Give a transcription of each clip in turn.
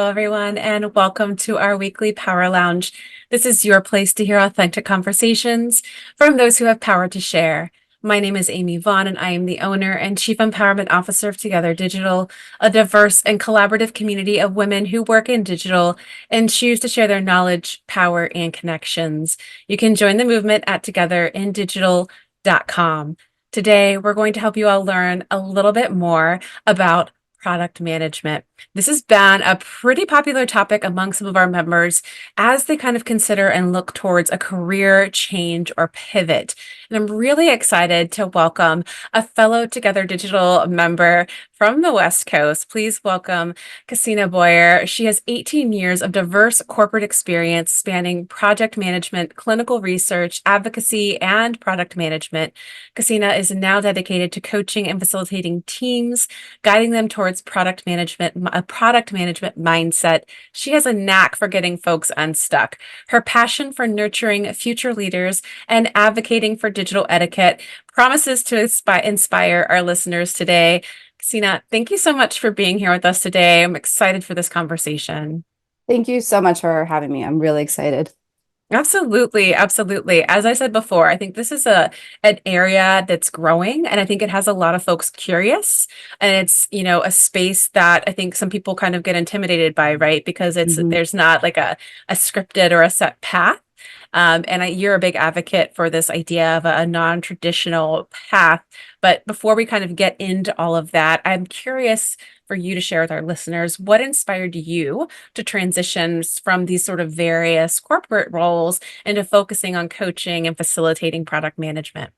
Hello, everyone, and welcome to our weekly Power Lounge. This is your place to hear authentic conversations from those who have power to share. My name is Amy Vaughn, and I am the owner and Chief Empowerment Officer of Together Digital, a diverse and collaborative community of women who work in digital and choose to share their knowledge, power, and connections. You can join the movement at togetherindigital.com. Today, we're going to help you all learn a little bit more about product management. This has been a pretty popular topic among some of our members as they kind of consider and look towards a career change or pivot. And I'm really excited to welcome a fellow Together Digital member from the West Coast. Please welcome Cassina Boyer. She has 18 years of diverse corporate experience spanning project management, clinical research, advocacy, and product management. Cassina is now dedicated to coaching and facilitating teams, guiding them towards a product management mindset. She has a knack for getting folks unstuck. Her passion for nurturing future leaders and advocating for digital etiquette promises to inspire our listeners today. Cassina, thank you so much for being here with us today. I'm excited for this conversation. Thank you so much for having me. I'm really excited. Absolutely, absolutely. As I said before, I think this is an area that's growing, and I think it has a lot of folks curious. And it's, a space that I think some people kind of get intimidated by, right? Because Mhm. there's not like a scripted or a set path. You're a big advocate for this idea of a non-traditional path. But before we kind of get into all of that, I'm curious for you to share with our listeners what inspired you to transition from these sort of various corporate roles into focusing on coaching and facilitating product management.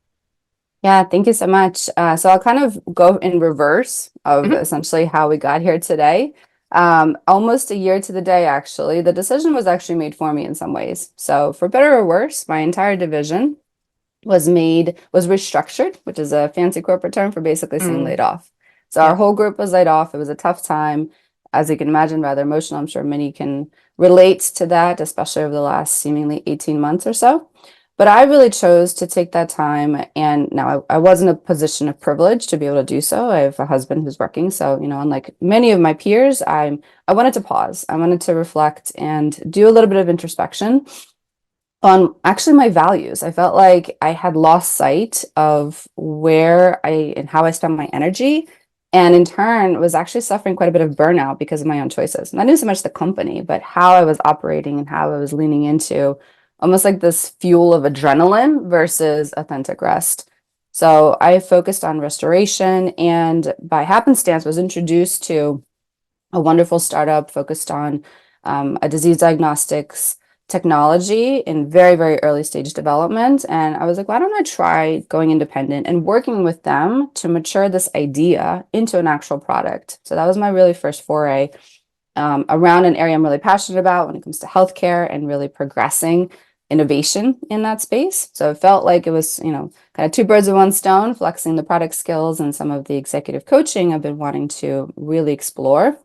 Yeah, thank you so much. So I'll kind of go in reverse of Mhm. essentially how we got here today. Almost a year to the day, actually. The decision was actually made for me in some ways. So for better or worse, my entire division was restructured, which is a fancy corporate term for basically saying Mm, laid off. So our yep. whole group was laid off. It was a tough time, as you can imagine, rather emotional. I'm sure many can relate to that, especially over the last seemingly 18 months or so. But I really chose to take that time, and now I was in a position of privilege to be able to do so. I have a husband who's working, so unlike many of my peers, I wanted to pause. I wanted to reflect and do a little bit of introspection on actually my values. I felt like I had lost sight of where I and how I spent my energy, and in turn was actually suffering quite a bit of burnout because of my own choices. Not even so much the company, but how I was operating and how I was leaning into almost like this fuel of adrenaline versus authentic rest. So I focused on restoration and by happenstance was introduced to a wonderful startup focused on a disease diagnostics technology in very, very early stage development. And I was like, why don't I try going independent and working with them to mature this idea into an actual product? So that was my really first foray around an area I'm really passionate about when it comes to healthcare and really progressing innovation in that space. So it felt like it was, kind of two birds with one stone, flexing the product skills and some of the executive coaching I've been wanting to really explore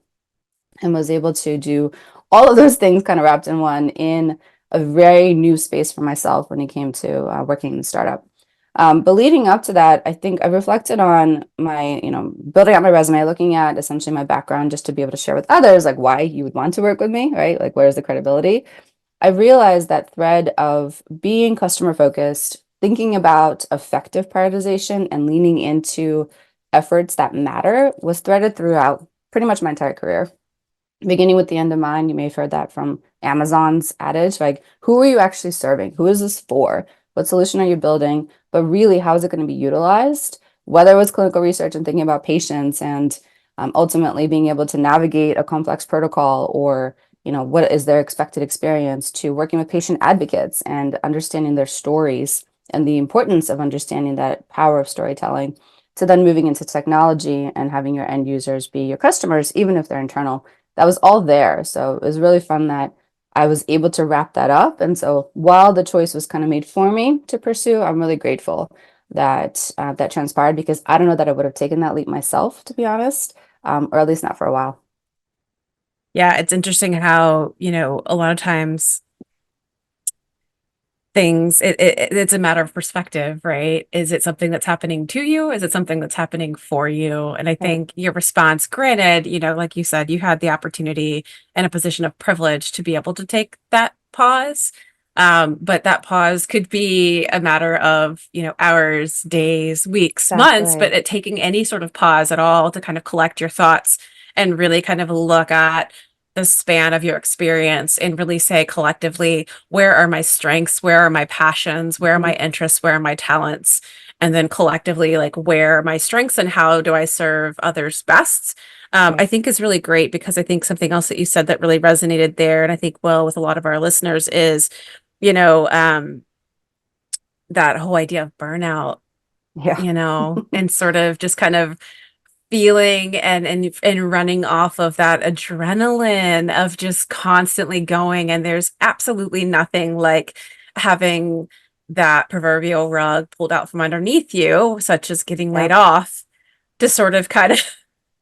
and was able to do all of those things kind of wrapped in one in a very new space for myself when it came to working in the startup. But leading up to that, I think I reflected on my, building out my resume, looking at essentially my background just to be able to share with others, like why you would want to work with me, right? Like, where's the credibility? I realized that thread of being customer focused, thinking about effective prioritization and leaning into efforts that matter was threaded throughout pretty much my entire career beginning with the end in mind. You may have heard that from Amazon's adage, like, who are you actually serving? Who is this for? What solution are you building? But really, how is it going to be utilized? Whether it was clinical research and thinking about patients and ultimately being able to navigate a complex protocol or what is their expected experience to working with patient advocates and understanding their stories and the importance of understanding that power of storytelling to then moving into technology and having your end users be your customers, even if they're internal. That was all there. So it was really fun that I was able to wrap that up. And so while the choice was kind of made for me to pursue, I'm really grateful that that transpired because I don't know that I would have taken that leap myself, to be honest, or at least not for a while. Yeah, it's interesting how, a lot of times things, it's a matter of perspective, right? Is it something that's happening to you? Is it something that's happening for you? And I Right. think your response, granted, like you said, you had the opportunity and a position of privilege to be able to take that pause. But that pause could be a matter of, hours, days, weeks, months, but Exactly. at taking any sort of pause at all to kind of collect your thoughts and really kind of look at the span of your experience and really say collectively, where are my strengths? Where are my passions? Where are my Mhm. interests? Where are my talents? And then collectively, like, where are my strengths and how do I serve others best? Right. I think is really great because I think something else that you said that really resonated there, and I think, well, with a lot of our listeners is, you know, um, that whole idea of burnout, Yeah. and sort of just kind of feeling and running off of that adrenaline of just constantly going. And there's absolutely nothing like having that proverbial rug pulled out from underneath you, such as getting laid Yep. off, to sort of kind of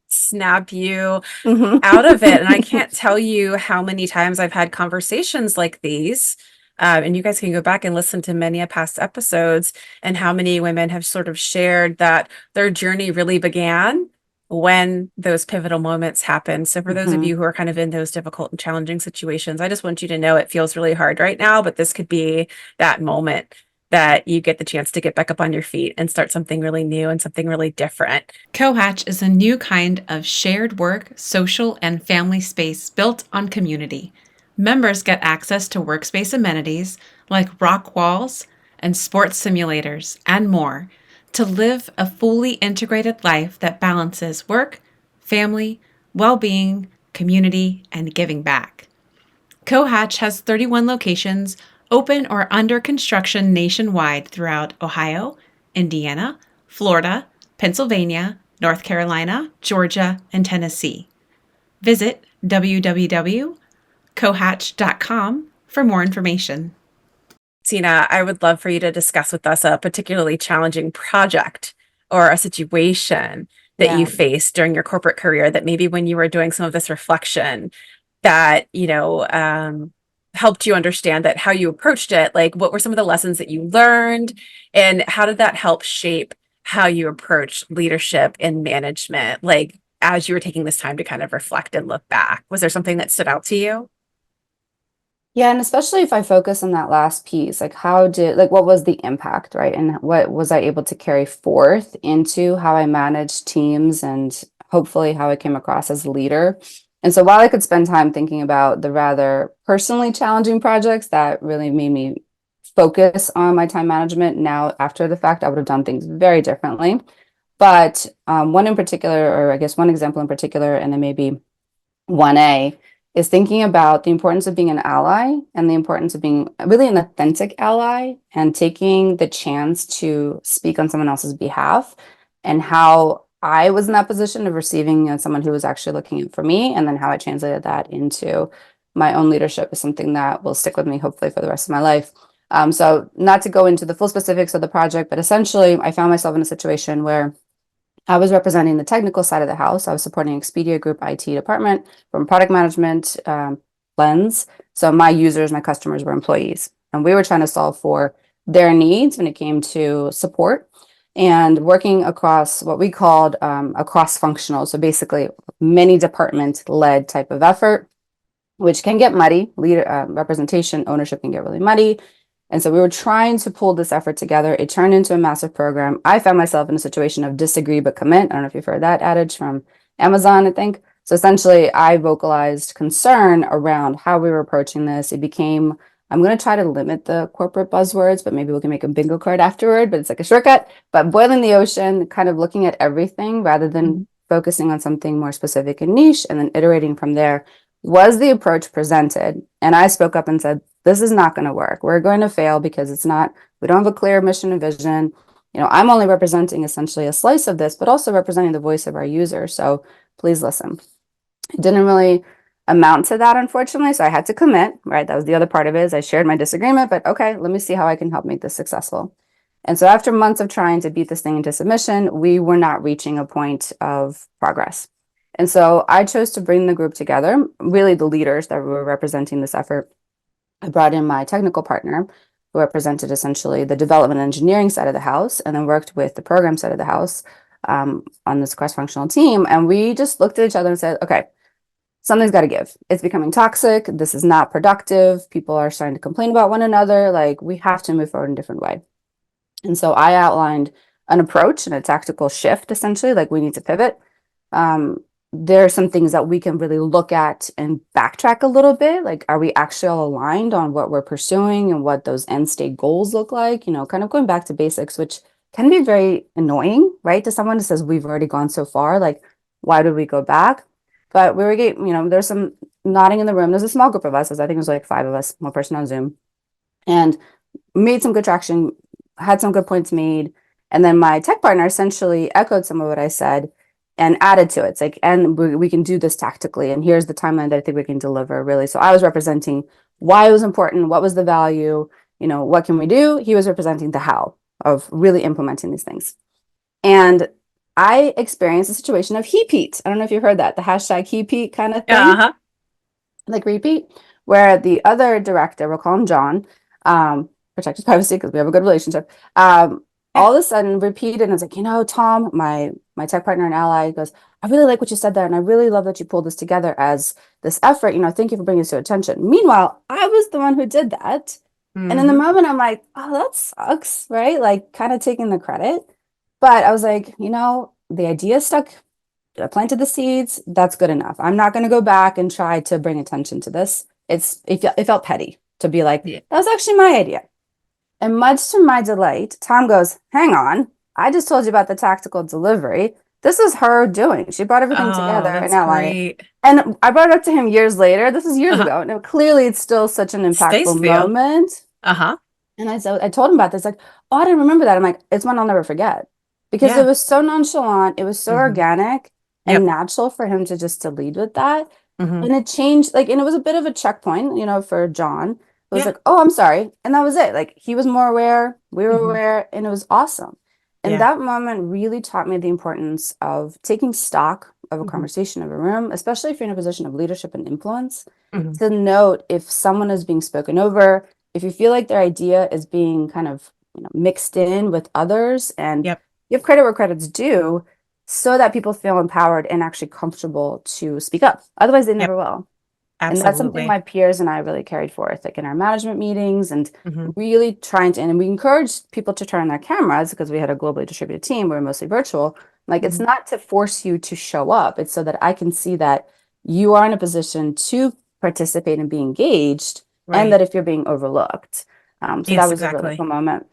snap you Mhm. out of it. And I can't tell you how many times I've had conversations like these. And you guys can go back and listen to many of past episodes, and how many women have sort of shared that their journey really began when those pivotal moments happen. So, for those of Mhm. you who are kind of in those difficult and challenging situations, I just want you to know it feels really hard right now, but this could be that moment that you get the chance to get back up on your feet and start something really new and something really different. Cohatch is a new kind of shared work, social, and family space built on community. Members get access to workspace amenities like rock walls and sports simulators and more to live a fully integrated life that balances work, family, well being, community, and giving back. Cohatch has 31 locations open or under construction nationwide throughout Ohio, Indiana, Florida, Pennsylvania, North Carolina, Georgia, and Tennessee. Visit www.cohatch.com for more information. Tina, I would love for you to discuss with us a particularly challenging project or a situation that you Yeah. faced during your corporate career that maybe when you were doing some of this reflection that, helped you understand that how you approached it, like what were some of the lessons that you learned and how did that help shape how you approach leadership and management? Like as you were taking this time to kind of reflect and look back, was there something that stood out to you? Yeah, and especially if I focus on that last piece, like what was the impact, right? And what was I able to carry forth into how I managed teams and hopefully how I came across as a leader. And so while I could spend time thinking about the rather personally challenging projects that really made me focus on my time management, now after the fact, I would have done things very differently. But one in particular, or I guess one example in particular, and then maybe 1A is thinking about the importance of being an ally and the importance of being really an authentic ally and taking the chance to speak on someone else's behalf, and how I was in that position of receiving someone who was actually looking out for me, and then how I translated that into my own leadership is something that will stick with me hopefully for the rest of my life. So not to go into the full specifics of the project, but essentially I found myself in a situation where I was representing the technical side of the house. I was supporting Expedia Group IT department from a product management lens. So my users, my customers were employees, and we were trying to solve for their needs when it came to support and working across what we called a cross-functional. So basically, many department led type of effort, which can get muddy. Leader representation, ownership can get really muddy. And so we were trying to pull this effort together. It turned into a massive program. I found myself in a situation of disagree but commit. I don't know if you've heard that adage from Amazon, I think. So essentially, I vocalized concern around how we were approaching this. It became, I'm going to try to limit the corporate buzzwords, but maybe we can make a bingo card afterward, but it's like a shortcut. But boiling the ocean, kind of looking at everything rather than Mhm. focusing on something more specific and niche and then iterating from there was the approach presented. And I spoke up and said, this is not going to work. We're going to fail because we don't have a clear mission and vision. I'm only representing essentially a slice of this, but also representing the voice of our user. So please listen. It didn't really amount to that, unfortunately. So I had to commit, right? That was the other part of it is I shared my disagreement, but okay, let me see how I can help make this successful. And so after months of trying to beat this thing into submission, we were not reaching a point of progress. And so I chose to bring the group together, really the leaders that were representing this effort. I brought in my technical partner, who represented essentially the development and engineering side of the house, and then worked with the program side of the house on this cross-functional team. And we just looked at each other and said, okay, something's got to give. It's becoming toxic. This is not productive. People are starting to complain about one another. Like, we have to move forward in a different way. And so I outlined an approach and a tactical shift, essentially, like we need to pivot. Um, there are some things that we can really look at and backtrack a little bit. Like, are we actually all aligned on what we're pursuing and what those end state goals look like? You know, kind of going back to basics, which can be very annoying, right? To someone who says we've already gone so far, like, why did we go back? But we were getting, there's some nodding in the room. There's a small group of us, as I think it was like 5 of us, one person on Zoom, and made some good traction, had some good points made. And then my tech partner essentially echoed some of what I said and added to it. It's like, and we can do this tactically. And here's the timeline that I think we can deliver, really. So I was representing why it was important, what was the value, what can we do? He was representing the how of really implementing these things. And I experienced a situation of heap heat. I don't know if you heard that, the hashtag heap heat kind of thing, Uh-huh. like repeat, where the other director, we'll call him John, protect his privacy because we have a good relationship, Yeah. all of a sudden repeated and was like, Tom, my tech partner and ally, goes, I really like what you said there, and I really love that you pulled this together as this effort. Thank you for bringing this to attention. Meanwhile, I was the one who did that. And in the Mm-hmm. moment, I'm like, oh, that sucks, right? Like, kind of taking the credit. But I was like, the idea stuck. I planted the seeds. That's good enough. I'm not going to go back and try to bring attention to this. It felt petty to be like, Yeah. that was actually my idea. And much to my delight, Tom goes, hang on. I just told you about the tactical delivery. This is her doing. She brought everything together Oh, and that's outlined it. great. And I brought it up to him years later. This is years Uh-huh. ago. And clearly, it's still such an Stays impactful with you. moment. Uh-huh. And I told him about this, like, oh, I didn't remember that. I'm like, it's one I'll never forget because it Yeah. was so nonchalant, it was so Mm-hmm. organic and Yep. natural for him to lead with that. Mm-hmm. And it changed, like, and it was a bit of a checkpoint, for John. It was Yeah. like, oh, I'm sorry. And that was it. Like, he was more aware, we were Mm-hmm. aware, and it was awesome. And Yeah. that moment really taught me the importance of taking stock of a Mm-hmm. conversation, of a room, especially if you're in a position of leadership and influence, Mm-hmm. to note if someone is being spoken over, if you feel like their idea is being kind of, mixed in with others, and Yep. give credit where credit's due so that people feel empowered and actually comfortable to speak up. Otherwise, they Yep. never will. And that's something Absolutely. my peers and I really carried forth, like in our management meetings, and Mm-hmm. really trying to, and we encouraged people to turn on their cameras because we had a globally distributed team. We were mostly virtual. Like, it's Mm-hmm. not to force you to show up. It's so that I can see that you are in a position to participate and be engaged, and that Right. if you're being overlooked. So that Yes, was a really cool exactly. moment.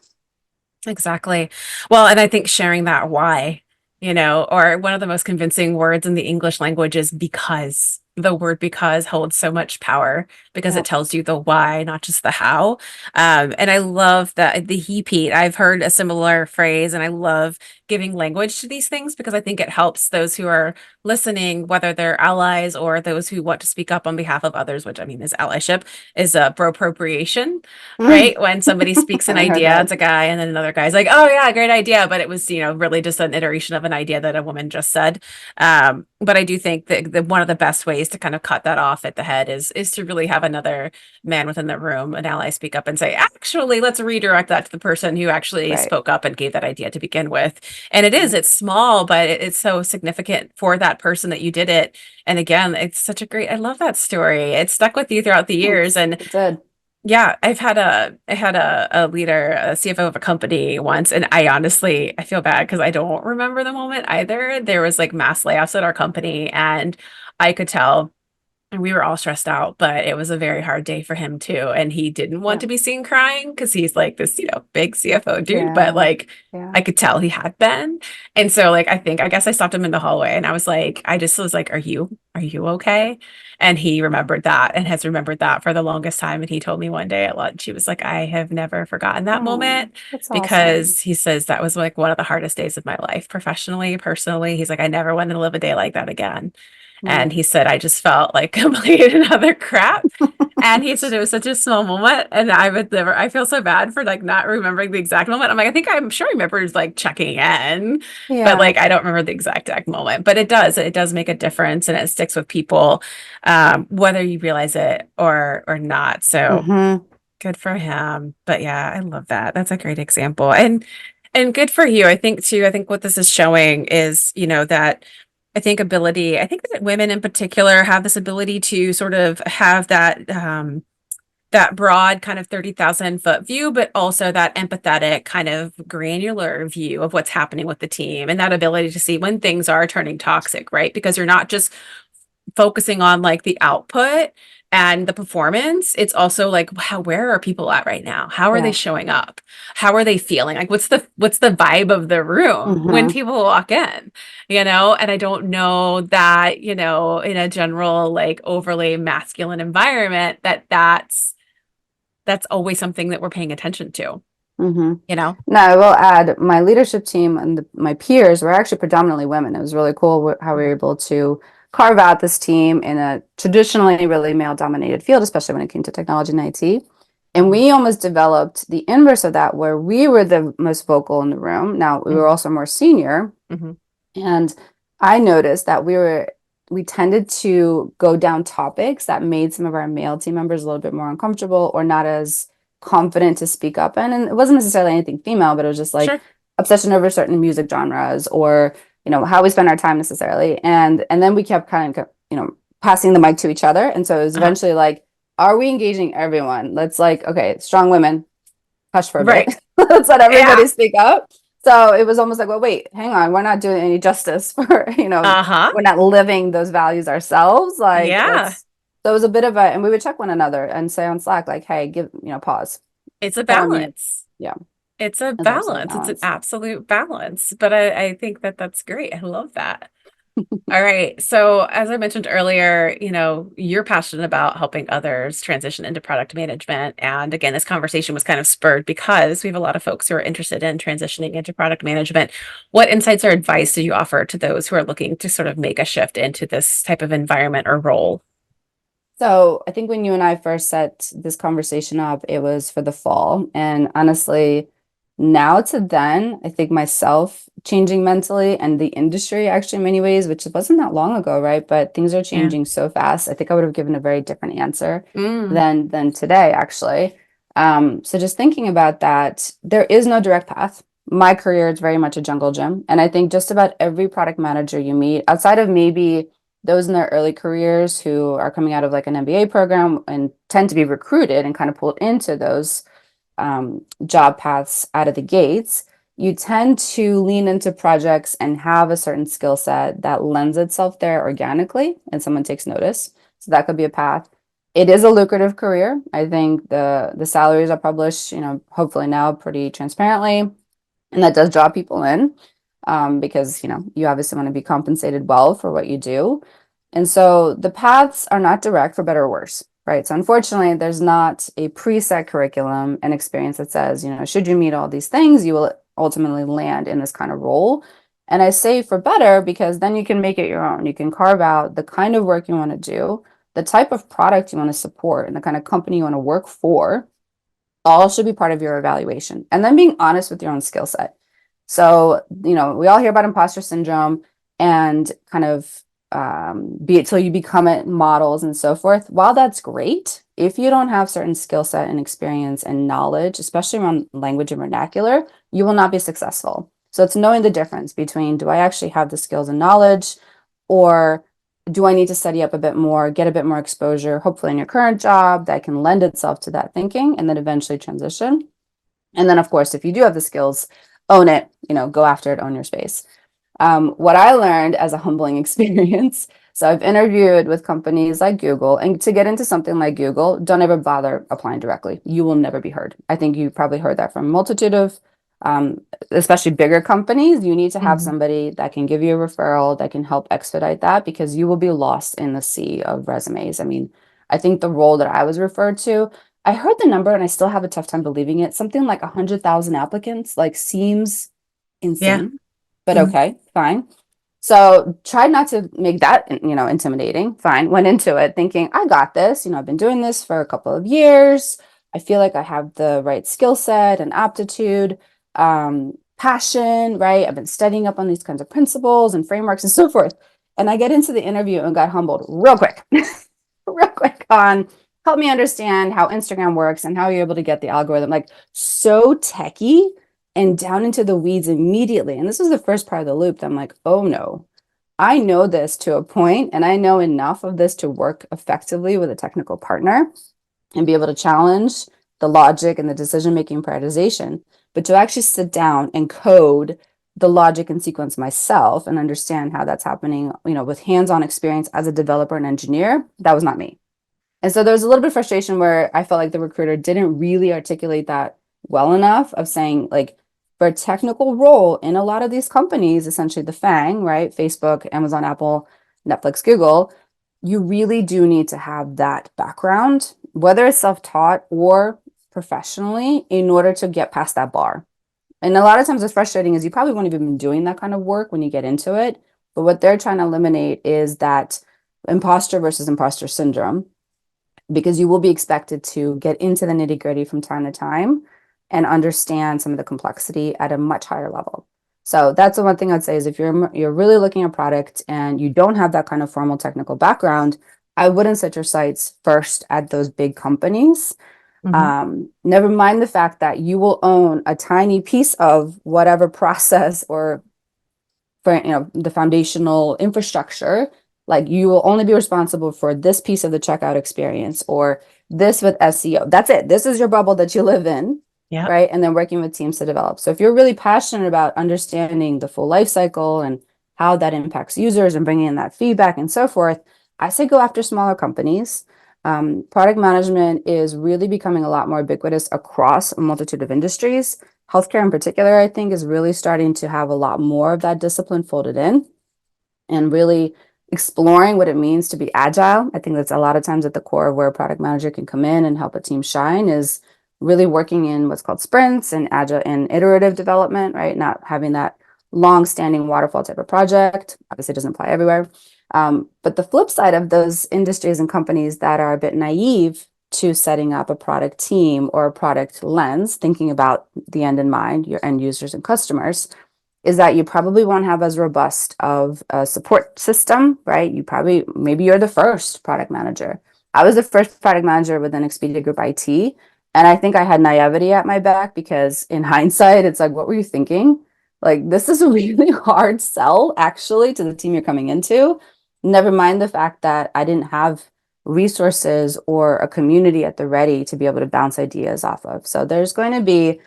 Exactly. Well, and I think sharing that why, or one of the most convincing words in the English language is because. The word because holds so much power because Yeah. it tells you the why, not just the how. And I love that the he Pete. I've heard a similar phrase, and I love giving language to these things because I think it helps those who are listening, whether they're allies or those who want to speak up on behalf of others, which I mean is allyship, is appropriation, Mm. right? When somebody speaks an I heard idea, that. it's a guy, and then another guy's like, "Oh yeah, great idea," but it was, really just an iteration of an idea that a woman just said. But I do think that one of the best ways to kind of cut that off at the head is to really have another man within the room, an ally, speak up and say, "Actually, let's redirect that to the person who actually Right. spoke up and gave that idea to begin with." And Right. it's small, but it's so significant for that person that you did it. And again, it's such a great, I love that story. It stuck with you throughout the years. Thanks. And It did. yeah, I had a leader, a CFO of a company once, and I feel bad because I don't remember the moment either. There was like mass layoffs at our company, and I could tell, and we were all stressed out, but it was a very hard day for him too. And he didn't want Yeah. to be seen crying because he's like this, big CFO dude, but Yeah. like Yeah. I could tell he had been. And so like I guess I stopped him in the hallway and I was like, I just was like, are you okay? And he remembered that and has remembered that for the longest time. And he told me one day at lunch, he was like, I have never forgotten that Oh, moment that's awesome. because he says that was like one of the hardest days of my life, professionally, personally. He's like, I never want to live a day like that again. And Right. he said, I just felt like complete and utter crap. And he said it was such a small moment. And I feel so bad for like not remembering the exact moment. I'm like, I'm sure I remember like checking in, but Yeah. like I don't remember the exact moment. But it does make a difference and it sticks with people, whether you realize it or not. So Mm-hmm. Good for him. But yeah, I love that. That's a great example. And good for you. I think too, I think what this is showing is, that I think that women in particular have this ability to sort of have that broad kind of 30,000 foot view, but also that empathetic kind of granular view of what's happening with the team and that ability to see when things are turning toxic, right? Because you're not just focusing on like the output and the performance. It's also like, where are people at right now? How are they Yeah. showing up? How are they feeling? Like what's the vibe of the room when Hmm. people walk in, And I don't know that, in a general like overly masculine environment that's always something that we're paying attention to, Hmm. you know? Now, I will add my leadership team and my peers were actually predominantly women. It was really cool how we were able to carve out this team in a traditionally really male dominated field, especially when it came to technology and IT. And Mhm, we almost developed the inverse of that, where we were the most vocal in the room. Now, we were mhm, also more senior, mhm. and I noticed that we tended to go down topics that made some of our male team members a little bit more uncomfortable or not as confident to speak up in. And it wasn't necessarily anything female, but it was just like Sure. obsession over certain music genres or, how we spend our time necessarily. And then we kept kind of, passing the mic to each other. And so it was Uh-huh. eventually like, are we engaging everyone? Let's like, okay, strong women, hush for a bit. Right. Let's let Yeah. everybody speak up. So it was almost like, well, wait, hang on, we're not doing any justice for, Uh-huh. we're not living those values ourselves. Like, Yeah. let's, so it was a bit of a, and we would check one another and say on Slack, like, hey, give, pause It's a for me. balance. Yeah, It's a it's absolutely balance. It's an balance. absolute balance. But I think that that's great. I love that. All right. So, as I mentioned earlier, you're passionate about helping others transition into product management. And again, this conversation was kind of spurred because we have a lot of folks who are interested in transitioning into product management. What insights or advice do you offer to those who are looking to sort of make a shift into this type of environment or role? So I think when you and I first set this conversation up, it was for the fall. And honestly, now to then, I think myself changing mentally and the industry actually in many ways, which wasn't that long ago, right? But things are Yeah. changing so fast. I think I would have given a very different answer Mm, than today, actually. So just thinking about that, there is no direct path. My career is very much a jungle gym. And I think just about every product manager you meet, outside of maybe those in their early careers who are coming out of like an MBA program and tend to be recruited and kind of pulled into those job paths out of the gates, you tend to lean into projects and have a certain skill set that lends itself there organically and someone takes notice. So that could be a path. It is a lucrative career. I think the salaries are published, hopefully now pretty transparently, and that does draw people in because you obviously want to be compensated well for what you do. And so the paths are not direct for better or worse, right? So unfortunately, there's not a preset curriculum and experience that says, should you meet all these things, you will ultimately land in this kind of role. And I say for better because then you can make it your own. You can carve out the kind of work you want to do, the type of product you want to support, and the kind of company you want to work for. All should be part of your evaluation. And then being honest with your own skill set. So, we all hear about imposter syndrome and kind of be it till you become it models and so forth. While that's great, if you don't have certain skill set and experience and knowledge, especially around language and vernacular, you will not be successful. So it's knowing the difference between do I actually have the skills and knowledge, or do I need to study up a bit more, get a bit more exposure, hopefully in your current job that can lend itself to that thinking and then eventually transition. And then, of course, if you do have the skills, own it, go after it, own your space. What I learned as a humbling experience. So I've interviewed with companies like Google, and to get into something like Google, don't ever bother applying directly. You will never be heard. I think you probably heard that from a multitude of, especially bigger companies. You need to have mhm. somebody that can give you a referral that can help expedite that because you will be lost in the sea of resumes. I mean, I think the role that I was referred to, I heard the number and I still have a tough time believing it. Something like 100,000 applicants, like seems Yeah. insane, but Mhm. okay, fine. So tried not to make that, intimidating. Fine. Went into it thinking, I got this. I've been doing this for a couple of years. I feel like I have the right skill set and aptitude, passion, right? I've been studying up on these kinds of principles and frameworks and so forth. And I get into the interview and got humbled real quick, real quick on help me understand how Instagram works and how you're able to get the algorithm. Like so techie and down into the weeds immediately. And this was the first part of the loop that I'm like, oh no, I know this to a point, and I know enough of this to work effectively with a technical partner and be able to challenge the logic and the decision making prioritization. But to actually sit down and code the logic and sequence myself and understand how that's happening, with hands-on experience as a developer and engineer, that was not me. And so there was a little bit of frustration where I felt like the recruiter didn't really articulate that well enough of saying, like, for a technical role in a lot of these companies, essentially the FANG, right? Facebook, Amazon, Apple, Netflix, Google, you really do need to have that background, whether it's self-taught or professionally, in order to get past that bar. And a lot of times what's frustrating is you probably won't even be doing that kind of work when you get into it. But what they're trying to eliminate is that imposter versus imposter syndrome, because you will be expected to get into the nitty gritty from time to time and understand some of the complexity at a much higher level. So that's the one thing I'd say is if you're really looking at product and you don't have that kind of formal technical background, I wouldn't set your sights first at those big companies. Mhm. Never mind the fact that you will own a tiny piece of whatever process or for the foundational infrastructure. Like you will only be responsible for this piece of the checkout experience or this with SEO. That's it. This is your bubble that you live in, Yeah. right? And then working with teams to develop. So if you're really passionate about understanding the full life cycle and how that impacts users and bringing in that feedback and so forth, I say go after smaller companies. Product management is really becoming a lot more ubiquitous across a multitude of industries. Healthcare in particular, I think, is really starting to have a lot more of that discipline folded in and really exploring what it means to be agile. I think that's a lot of times at the core of where a product manager can come in and help a team shine is really working in what's called sprints and agile and iterative development, right? Not having that long-standing waterfall type of project. Obviously, it doesn't apply everywhere. But the flip side of those industries and companies that are a bit naive to setting up a product team or a product lens, thinking about the end in mind, your end users and customers, is that you probably won't have as robust of a support system, right? Maybe you're the first product manager. I was the first product manager within Expedia Group IT. And I think I had naivety at my back because in hindsight, it's like, what were you thinking? Like, this is a really hard sell actually to the team you're coming into. Never mind the fact that I didn't have resources or a community at the ready to be able to bounce ideas off of. So there's going to be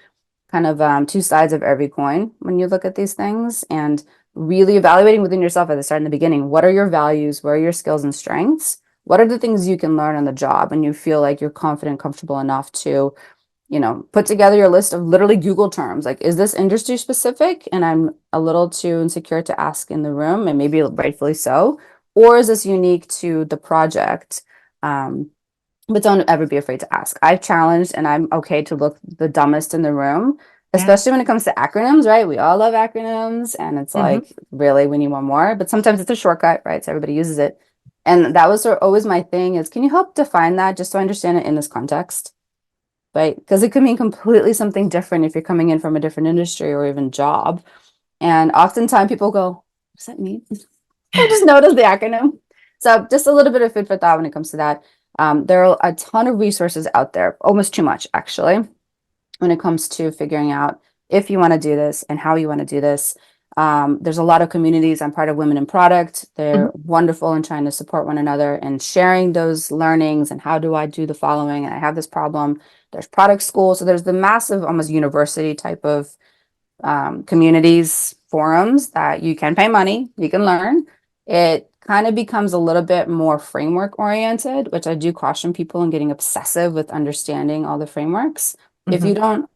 kind of two sides of every coin when you look at these things and really evaluating within yourself at the start and the beginning. What are your values? What are your skills and strengths? What are the things you can learn on the job and you feel like you're confident, comfortable enough to, put together your list of literally Google terms. Like, is this industry specific? And I'm a little too insecure to ask in the room, and maybe rightfully so. Or is this unique to the project? But don't ever be afraid to ask. I've challenged and I'm okay to look the dumbest in the room, Yeah. especially when it comes to acronyms, right? We all love acronyms and it's Hmm. like, really, we need one more. But sometimes it's a shortcut, right? So everybody uses it. And that was always my thing is, can you help define that just so I understand it in this context? Right? Because it could mean completely something different if you're coming in from a different industry or even job. And oftentimes people go, what does that mean? Or just notice the acronym. So just a little bit of food for thought when it comes to that. There are a ton of resources out there, almost too much actually, when it comes to figuring out if you want to do this and how you want to do this. There's a lot of communities. I'm part of Women in Product. They're Hmm. wonderful in trying to support one another and sharing those learnings and how do I do the following? And I have this problem. There's product school. So there's the massive, almost university type of communities, forums that you can pay money, you can learn. It kind of becomes a little bit more framework oriented, which I do caution people in getting obsessive with understanding all the frameworks. If Hmm. you don't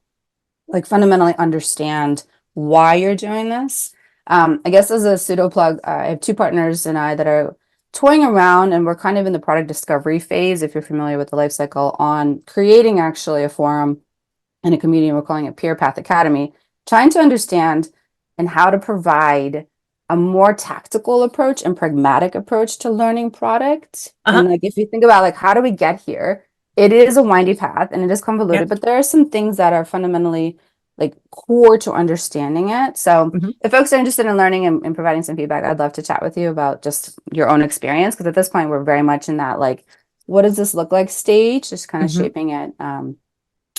like fundamentally understand why you're doing this, I guess as a pseudo plug, I have two partners and I that are toying around and we're kind of in the product discovery phase, if you're familiar with the life cycle, on creating actually a forum in a community, and we're calling it Peer Path Academy, trying to understand and how to provide a more tactical approach and pragmatic approach to learning product. And Uh-huh. like if you think about like how do we get here, it is a windy path and it is Yeah. convoluted, but there are some things that are fundamentally like core to understanding it. So Hmm. if folks are interested in learning and providing some feedback, I'd love to chat with you about just your own experience because at this point we're very much in that like what does this look like stage, just kind of Hmm. shaping it.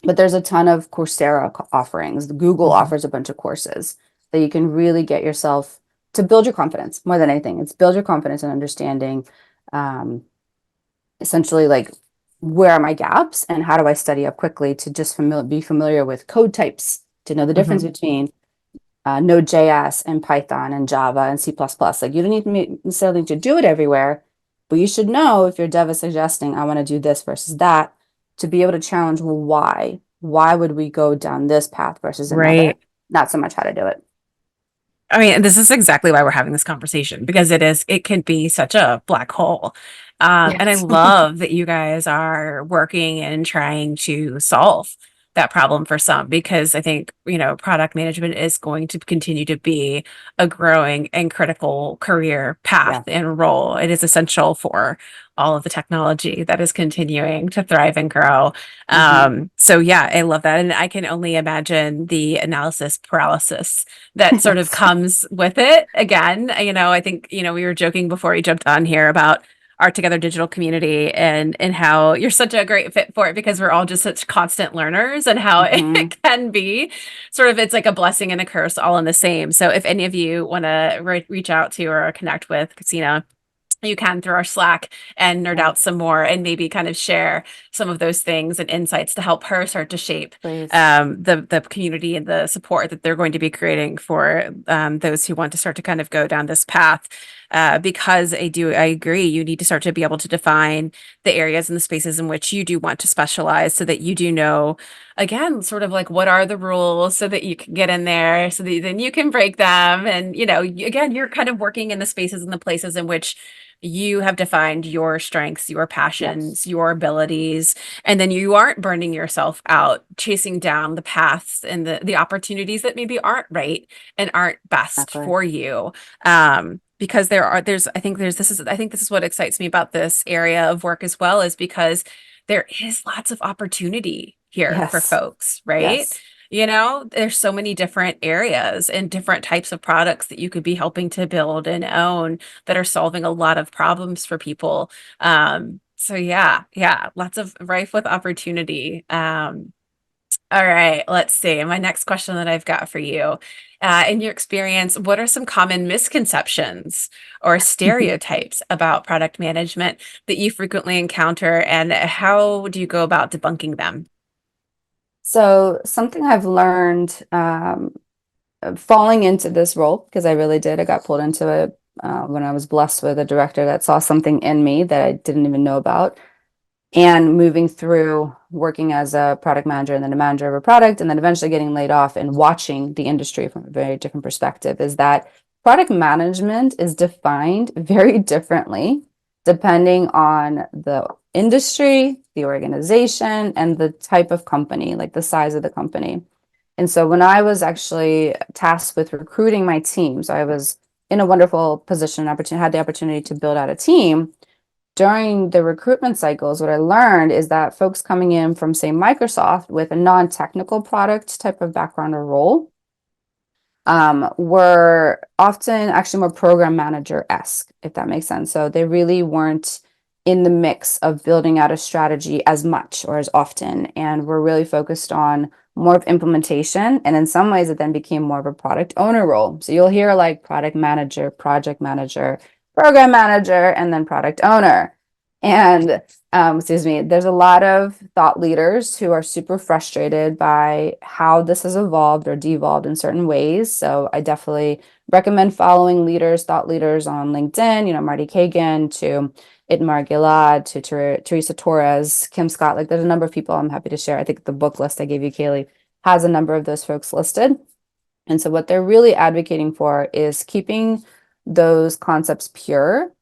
But there's a ton of Coursera offerings. Google Hmm. offers a bunch of courses that you can really get yourself to build your confidence more than anything. It's build your confidence and understanding um, essentially like where are my gaps and how do I study up quickly to just be familiar with code types, to know the difference Hmm. between Node.js and Python and Java and C++. Like you don't necessarily need to do it everywhere, but you should know if your dev is suggesting, I want to do this versus that, to be able to challenge, well, why? Why would we go down this path versus another? Right. Not so much how to do it. I mean, this is exactly why we're having this conversation because it can be such a black hole. And I Yes. love that you guys are working and trying to solve that problem for some because I think, product management is going to continue to be a growing and critical career path Yeah. and role. It is essential for all of the technology that is continuing to thrive and grow. Hmm. So yeah, I love that. And I can only imagine the analysis paralysis that sort of Yes. comes with it. Again, I think, we were joking before we jumped on here about our Together Digital community and how you're such a great fit for it because we're all just such constant learners and how Hmm. it can be sort of it's like a blessing and a curse all in the same. So if any of you want to reach out to or connect with Christina, you can through our Slack and nerd Yeah, out some more and maybe kind of share some of those things and insights to help her start to shape please. the community and the support that they're going to be creating for those who want to start to kind of go down this path. Because I agree, you need to start to be able to define the areas and the spaces in which you do want to specialize so that you do know, again, sort of like what are the rules so that you can get in there so that then you can break them. And, again, you're kind of working in the spaces and the places in which you have defined your strengths, your Yes, passions, your abilities, and then you aren't burning yourself out chasing down the paths and the opportunities that maybe aren't right and aren't best exactly. for you. Because I think this is what excites me about this area of work as well, is because there is lots of opportunity here for Yes, folks, right? yes. There's so many different areas and different types of products that you could be helping to build and own that are solving a lot of problems for people. So yeah, lots of rife with opportunity. All right, let's see. My next question that I've got for you, in your experience, what are some common misconceptions or stereotypes about product management that you frequently encounter, and how do you go about debunking them? So something I've learned falling into this role, because I really did, I got pulled into it when I was blessed with a director that saw something in me that I didn't even know about. And moving through working as a product manager and then a manager of a product, and then eventually getting laid off and watching the industry from a very different perspective, is that product management is defined very differently depending on the industry, the organization, and the type of company, like the size of the company. And so when I was actually tasked with recruiting my team, so I was in a wonderful position, opportunity, had the opportunity to build out a team. During the recruitment cycles, what I learned is that folks coming in from, say, Microsoft with a non-technical product type of background or role were often actually more program manager-esque, if that makes sense. So they really weren't in the mix of building out a strategy as much or as often, and were really focused on more of implementation. And in some ways, it then became more of a product owner role. So you'll hear like product manager, project manager, program manager, and then product owner. And excuse me, there's a lot of thought leaders who are super frustrated by how this has evolved or devolved in certain ways. So I definitely recommend following leaders, thought leaders on LinkedIn, Marty Kagan to Itmar Gilad to Teresa Torres, Kim Scott. Like there's a number of people I'm happy to share. I think the book list I gave you, Kaylee, has a number of those folks listed. And so what they're really advocating for is keeping those concepts pure,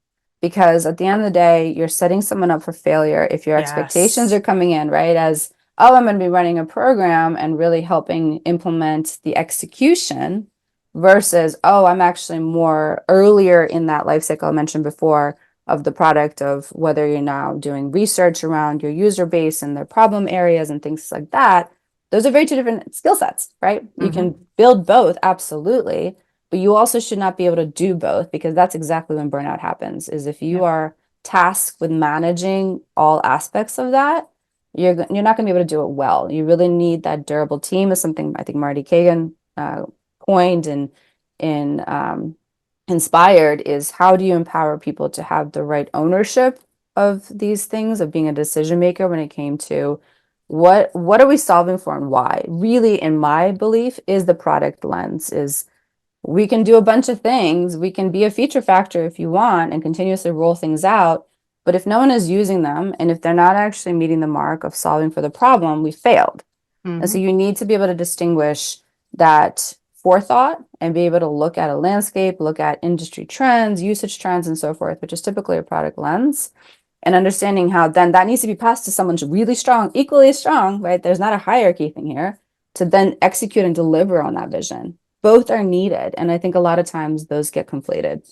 because at the end of the day, you're setting someone up for failure if your expectations are Yes. coming in, right? As, oh, I'm going to be running a program and really helping implement the execution versus, oh, I'm actually more earlier in that life cycle I mentioned before of the product, of whether you're now doing research around your user base and their problem areas and things like that. Those are very two different skill sets, right? You Hmm. can build both, absolutely, but you also should not be able to do both, because that's exactly when burnout happens, is if you Yep. are tasked with managing all aspects of that, you're not going to be able to do it well. You really need that durable team, is something I think Marty Kagan coined and in inspired, is how do you empower people to have the right ownership of these things, of being a decision maker when it came to what are we solving for and why. Really, in my belief, is the product lens. Is we can do a bunch of things. We can be a feature factor if you want and continuously roll things out. But if no one is using them and if they're not actually meeting the mark of solving for the problem, we failed. And so Mhm. you need to be able to distinguish that forethought and be able to look at a landscape, look at industry trends, usage trends, and so forth, which is typically a product lens, and understanding how then that needs to be passed to someone really strong, equally as strong, right? There's not a hierarchy thing here, to then execute and deliver on that vision. Both are needed. And I think a lot of times those get conflated.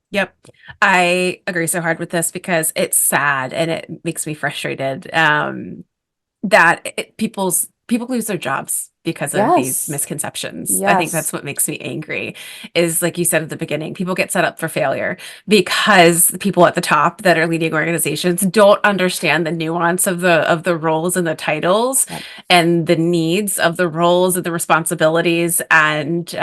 Yep. I agree so hard with this because it's sad and it makes me frustrated. That people lose their jobs because of these Yes. misconceptions. I think that's Yes. what makes me angry is like you said at the beginning, people get set up for failure because the people at the top that are leading organizations don't understand the nuance of the roles and the titles Yep. and the needs of the roles and the responsibilities and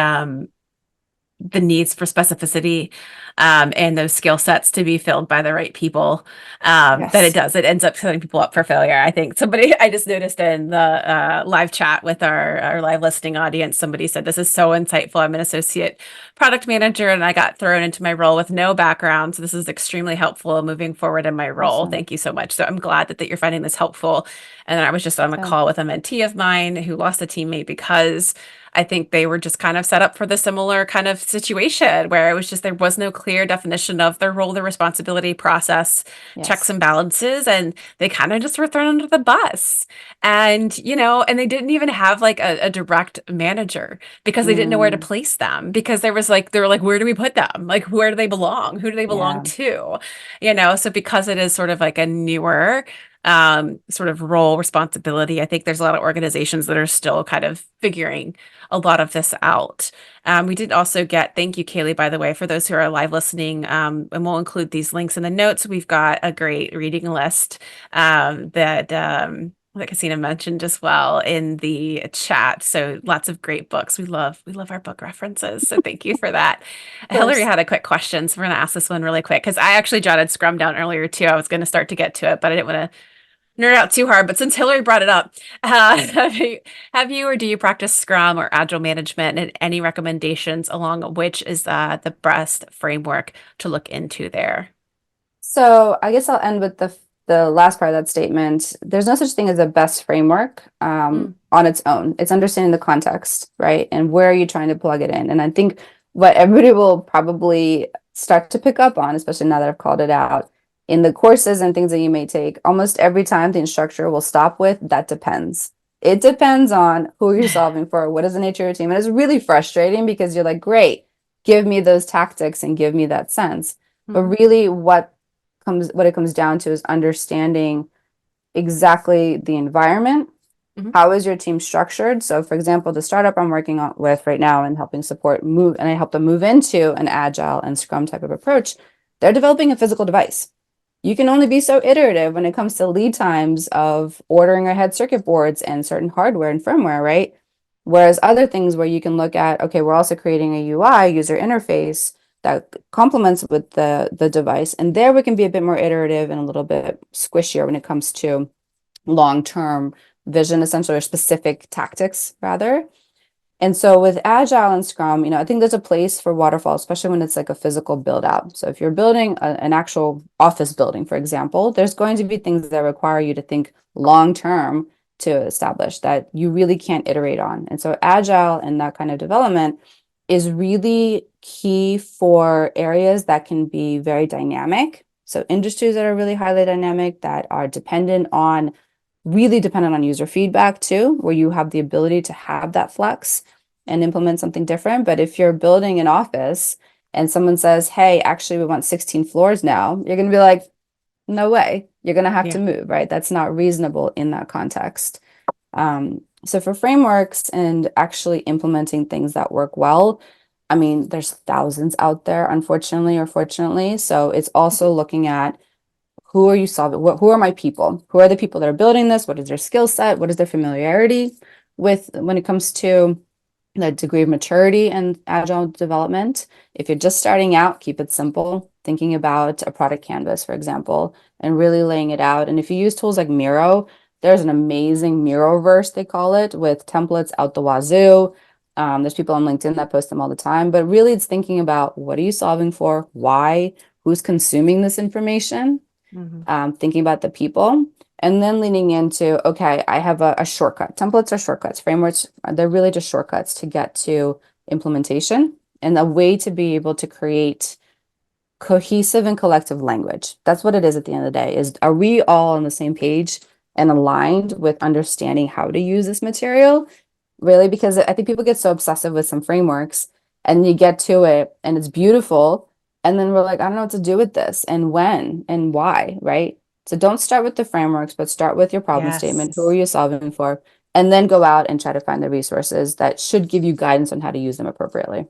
the needs for specificity and those skill sets to be filled by the right people that Yes. it ends up setting people up for failure. I think somebody I just noticed in the live chat with our live listening audience, somebody said this is so insightful. I'm an associate product manager and I got thrown into my role with no background, so this is extremely helpful moving forward in my role. Awesome. Thank you so much. So I'm glad that you're finding this helpful. And then I was just on a Good. call with a mentee of mine who lost a teammate because I think they were just kind of set up for the similar kind of situation where it was just there was no clear definition of their role, their responsibility, process, checks Yes. and balances, and they kind of just were thrown under the bus. And, and they didn't even have like a direct manager because they didn't know where to Mm, place them because they were like, where do we put them? Like, where do they belong? Who do they belong yeah. to? So because it is sort of like a newer sort of role responsibility. I think there's a lot of organizations that are still kind of figuring a lot of this out. We did also get, thank you, Kaylee, by the way, for those who are live listening, and we'll include these links in the notes. We've got a great reading list that Casina mentioned as well in the chat. So lots of great books. We love our book references. So thank you for that. Of Hillary course. had a quick question, so we're going to ask this one really quick because I actually jotted Scrum down earlier too. I was going to start to get to it, but I didn't want to nerd out too hard, but since Hillary brought it up, have you or do you practice Scrum or Agile management, and any recommendations along which is the best framework to look into there? So I guess I'll end with the last part of that statement. There's no such thing as a best framework Mm, on its own. It's understanding the context, right? And where are you trying to plug it in? And I think what everybody will probably start to pick up on, especially now that I've called it out, in the courses and things that you may take, almost every time the instructor will stop with, that depends. It depends on who you're solving for, what is the nature of your team. And it's really frustrating because you're like, great, give me those tactics and give me that sense. But mhm, really, what it comes down to is understanding exactly the environment. mhm, How is your team structured? So, for example, the startup I'm working on with right now and helping support move, and I help them move into an agile and Scrum type of approach, they're developing a physical device. You can only be so iterative when it comes to lead times of ordering ahead circuit boards and certain hardware and firmware, right? Whereas other things where you can look at, okay, we're also creating a UI, user interface, that complements with the device. And there we can be a bit more iterative and a little bit squishier when it comes to long-term vision, essentially, or specific tactics, rather. And so with Agile and Scrum, I think there's a place for waterfall, especially when it's like a physical build out. So if you're building an actual office building, for example, there's going to be things that require you to think long term to establish that you really can't iterate on. And so Agile and that kind of development is really key for areas that can be very dynamic. So industries that are really highly dynamic, that are really dependent on user feedback too, where you have the ability to have that flex and implement something different. But if you're building an office and someone says, hey, actually, we want 16 floors now, you're going to be like, no way. You're going to have to yeah. move, right? That's not reasonable in that context. So for frameworks and actually implementing things that work well, I mean, there's thousands out there, unfortunately or fortunately. So it's also looking at who are you solving? Who are my people? Who are the people that are building this? What is their skill set? What is their familiarity with when it comes to the degree of maturity and agile development? If you're just starting out, keep it simple. Thinking about a product canvas, for example, and really laying it out. And if you use tools like Miro, there's an amazing Miroverse, they call it, with templates out the wazoo. There's people on LinkedIn that post them all the time, but really it's thinking about what are you solving for? Why? Who's consuming this information? Mhm. Thinking about the people, and then leaning into, okay, I have a shortcut. Templates are shortcuts. Frameworks, they're really just shortcuts to get to implementation and a way to be able to create cohesive and collective language. That's what it is at the end of the day, is are we all on the same page and aligned with understanding how to use this material? Really, because I think people get so obsessive with some frameworks and you get to it and it's beautiful. And then we're like, I don't know what to do with this and when and why, right? So don't start with the frameworks, but start with your problem statement. Who are Yes. you solving for? And then go out and try to find the resources that should give you guidance on how to use them appropriately.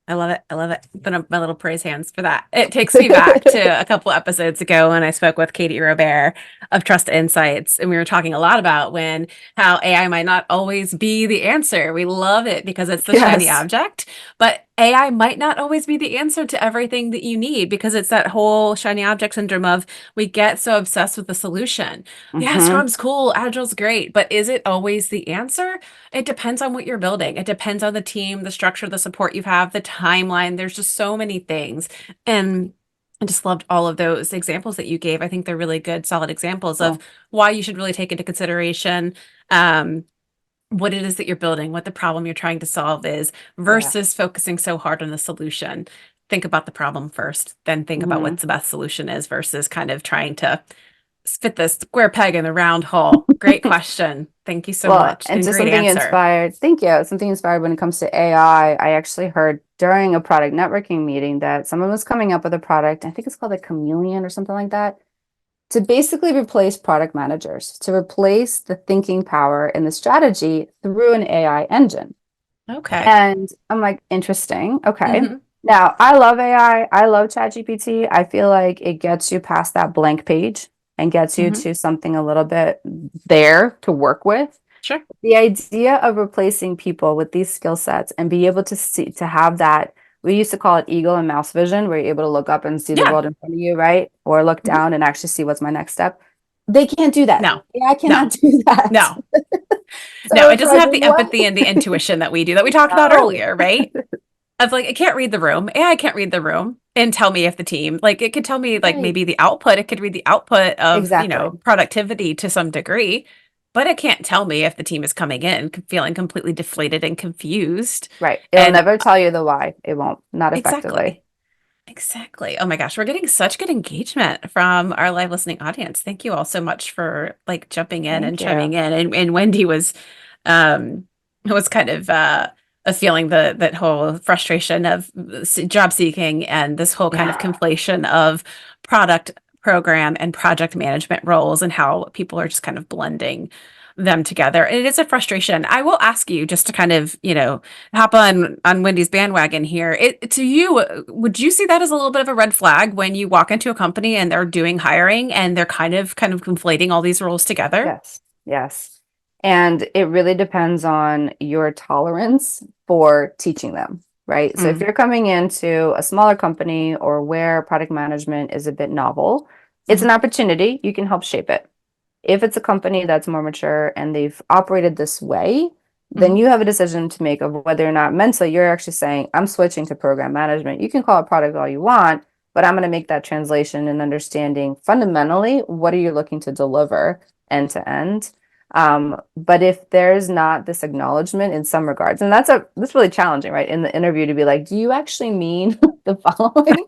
I love it. I love it. Put up my little praise hands for that. It takes me back to a couple episodes ago when I spoke with Katie Robert of Trust Insights, and we were talking a lot about when how AI might not always be the answer. We love it because it's the shiny Yes. object, but AI might not always be the answer to everything that you need because it's that whole shiny object syndrome of we get so obsessed with the solution. Yeah, Hmm. Scrum's cool, Agile's great, but is it always the answer? It depends on what you're building. It depends on the team, the structure, the support you have, the timeline. There's just so many things. And I just loved all of those examples that you gave. I think they're really good, solid examples of Cool. why you should really take into consideration um, what it is that you're building, what the problem you're trying to solve is, Yeah. versus focusing so hard on the solution. Think about the problem first, then think about what Hmm. the best solution is versus kind of trying to fit the square peg in the round hole. Great question. Thank you so Well, much. and And just great something answer. inspired, thank you. Something inspired when it comes to AI. I actually heard during a product networking meeting that someone was coming up with a product, I think it's called a chameleon or something like that, to basically replace product managers, to replace the thinking power and the strategy through an AI engine. Okay. And I'm like, interesting. Okay. Hmm. Now, I love AI. I love ChatGPT. I feel like it gets you past that blank page and gets you Hmm. to something a little bit there to work with. Sure. The idea of replacing people with these skill sets and be able to see to have that, we used to call it eagle and mouse vision, where you're able to look up and see the Yeah. world in front of you, right? Or look Hmm. down and actually see what's my next step. They can't do that. No, AI cannot no, do that. no, no. So It it's doesn't like, have the what? empathy and the intuition that we do that we talked about No. earlier, right? Of like, it can't read the room. AI can't read the room and tell me if the team, like, it could tell me, like, Right. maybe the output. It could read the output of, Exactly. productivity to some degree, but it can't tell me if the team is coming in feeling completely deflated and confused. Right. It'll And never tell you the why. It won't. Not effectively. exactly. Exactly. Oh my gosh, we're getting such good engagement from our live listening audience. Thank you all so much for like jumping in and Thank chiming you. in. And Wendy um was kind of feeling that whole frustration of job seeking and this whole kind of Yeah. conflation of product program and project management roles and how people are just kind of blending them together. And it is a frustration. I will ask you just to kind of, hop on Wendy's bandwagon here. It to you, would you see that as a little bit of a red flag when you walk into a company and they're doing hiring and they're kind of conflating all these roles together? Yes. Yes. And it really depends on your tolerance for teaching them, right? So if Mm, you're coming into a smaller company or where product management is a bit novel, it's an mhm, opportunity. You can help shape it. If it's a company that's more mature and they've operated this way, then mhm, you have a decision to make of whether or not mentally you're actually saying, I'm switching to program management. You can call it product all you want, but I'm going to make that translation and understanding fundamentally what are you looking to deliver end to end. But if there's not this acknowledgement in some regards, and that's really challenging, right? In the interview to be like, do you actually mean the following?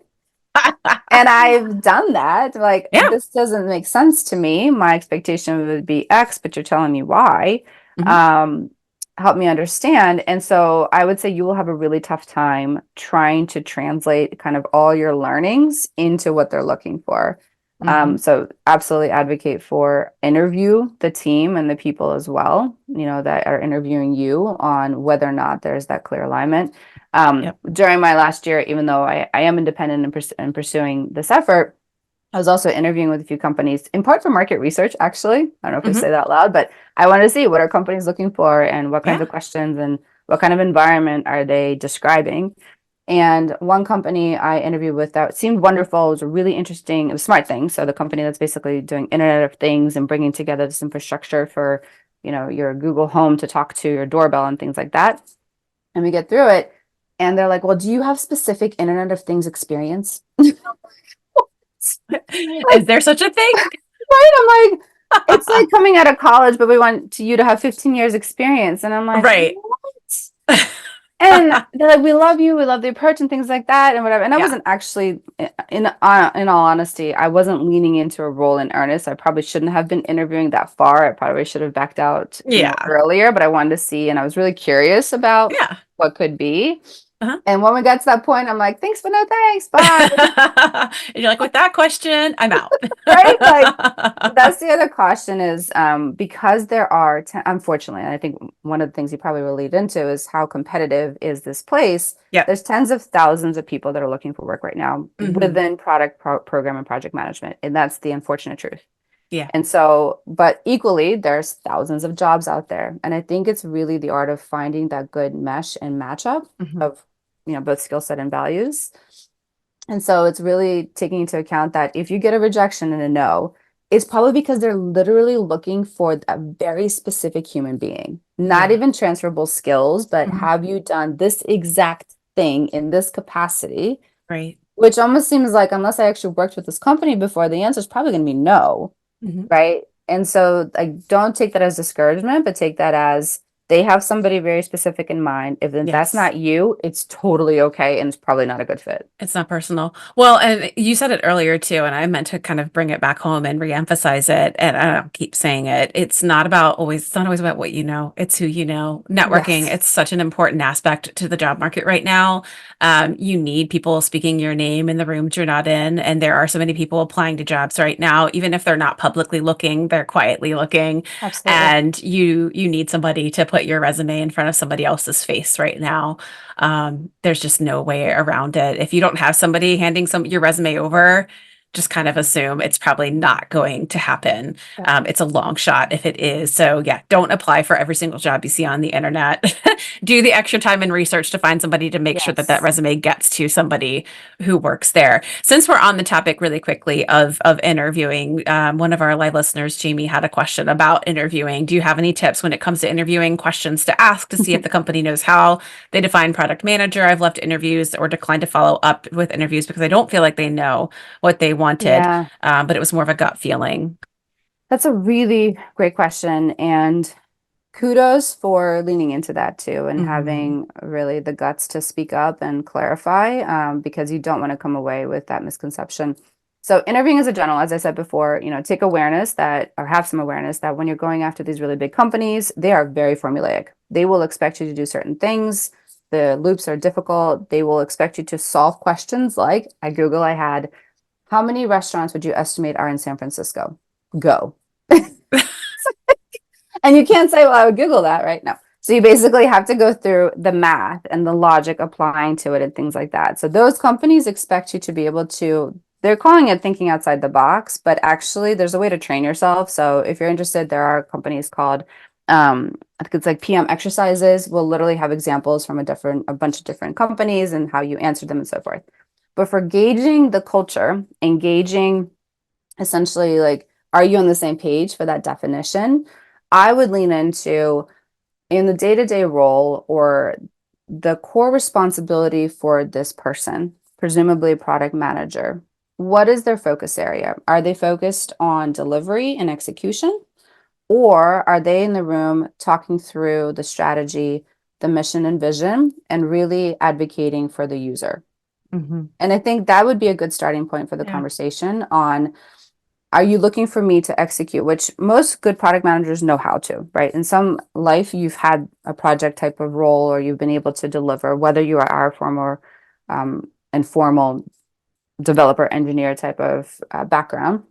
And I've done that. Like, yeah. this doesn't make sense to me. My expectation would be X, but you're telling me Y. Mhm, Um, Help me understand. And so I would say you will have a really tough time trying to translate kind of all your learnings into what they're looking for. mhm, So absolutely advocate for interview the team and the people as well, that are interviewing you on whether or not there's that clear alignment. yep. During my last year, even though I am independent and pursuing this effort, I was also interviewing with a few companies, in part for market research, actually. I don't know if I Hmm. say that loud, but I want to see what are companies looking for and what kinds Yeah. of questions and what kind of environment are they describing. And one company I interviewed with that seemed wonderful. It was a really interesting, it was Smart Things. So the company that's basically doing Internet of Things and bringing together this infrastructure for, your Google Home to talk to your doorbell and things like that. And we get through it, and they're like, "Well, do you have specific Internet of Things experience?" Is Like, there such a thing? right? I'm like, it's like coming out of college, but we want you to have 15 years experience. And I'm like, Right. what? And they're like, we love you, we love the approach and things like that and whatever. And I Yeah. wasn't actually, in all honesty, I wasn't leaning into a role in earnest. I probably shouldn't have been interviewing that far. I probably should have backed out, Yeah. earlier, but I wanted to see, and I was really curious about Yeah. what could be. Uh-huh. And when we got to that point, I'm like, thanks, but no thanks, bye. And you're like, with that question, I'm out. Right? Like, that's the other caution is because there are, unfortunately, and I think one of the things you probably will lead into is how competitive is this place. Yep. There's tens of thousands of people that are looking for work right now Hmm. within program and project management. And that's the unfortunate truth. Yeah. And so, but equally, there's thousands of jobs out there. And I think it's really the art of finding that good mesh and matchup Hmm. of, both skill set and values. And so it's really taking into account that if you get a rejection and a no, it's probably because they're literally looking for a very specific human being, not Yeah. even transferable skills, but Hmm. have you done this exact thing in this capacity? Right. Which almost seems like, unless I actually worked with this company before, the answer is probably going to be no, Hmm. right? And so, like, don't take that as discouragement, but take that as they have somebody very specific in mind. If that's Yes. not you, it's totally okay, and it's probably not a good fit. It's not personal. Well, and you said it earlier too, and I meant to kind of bring it back home and reemphasize it. And I don't keep saying it. It's not always about what you know. It's who you know. Networking, Yes. it's such an important aspect to the job market right now. You need people speaking your name in the rooms you're not in. And there are so many people applying to jobs right now, even if they're not publicly looking, they're quietly looking. Absolutely. And you need somebody to put your resume in front of somebody else's face right now. There's just no way around it. If you don't have somebody handing your resume over, just kind of assume it's probably not going to happen. Yeah. It's a long shot if it is. So yeah, don't apply for every single job you see on the internet. Do the extra time and research to find somebody to make sure that that Yes. resume gets to somebody who works there. Since we're on the topic really quickly of interviewing, one of our live listeners, Jamie, had a question about interviewing. Do you have any tips when it comes to interviewing, questions to ask to see if the company knows how they define product manager? I've left interviews or declined to follow up with interviews because I don't feel like they know what they wanted, Yeah, but it was more of a gut feeling. that's a really great question. And kudos for leaning into that too and Hmm. having really the guts to speak up and clarify because you don't want to come away with that misconception. So interviewing as a general, as I said before, take awareness that or have some awareness that when you're going after these really big companies, they are very formulaic. They will expect you to do certain things. The loops are difficult. They will expect you to solve questions like at Google, I had, how many restaurants would you estimate are in San Francisco? Go. And you can't say, well, I would Google that, right? No. So you basically have to go through the math and the logic applying to it and things like that. So those companies expect you to be able to, they're calling it thinking outside the box, but actually there's a way to train yourself. So if you're interested, there are companies called, I think it's like PM exercises will literally have examples from a bunch of different companies and how you answer them and so forth. But for gauging the culture, engaging essentially like, are you on the same page for that definition? I would lean into in the day-to-day role or the core responsibility for this person, presumably a product manager. What is their focus area? Are they focused on delivery and execution? Or are they in the room talking through the strategy, the mission and vision, and really advocating for the user? Hmm. And I think that would be a good starting point for the Yeah. conversation on, are you looking for me to execute? Which most good product managers know how to, right? In some life, you've had a project type of role or you've been able to deliver, whether you are our former informal developer engineer type of background.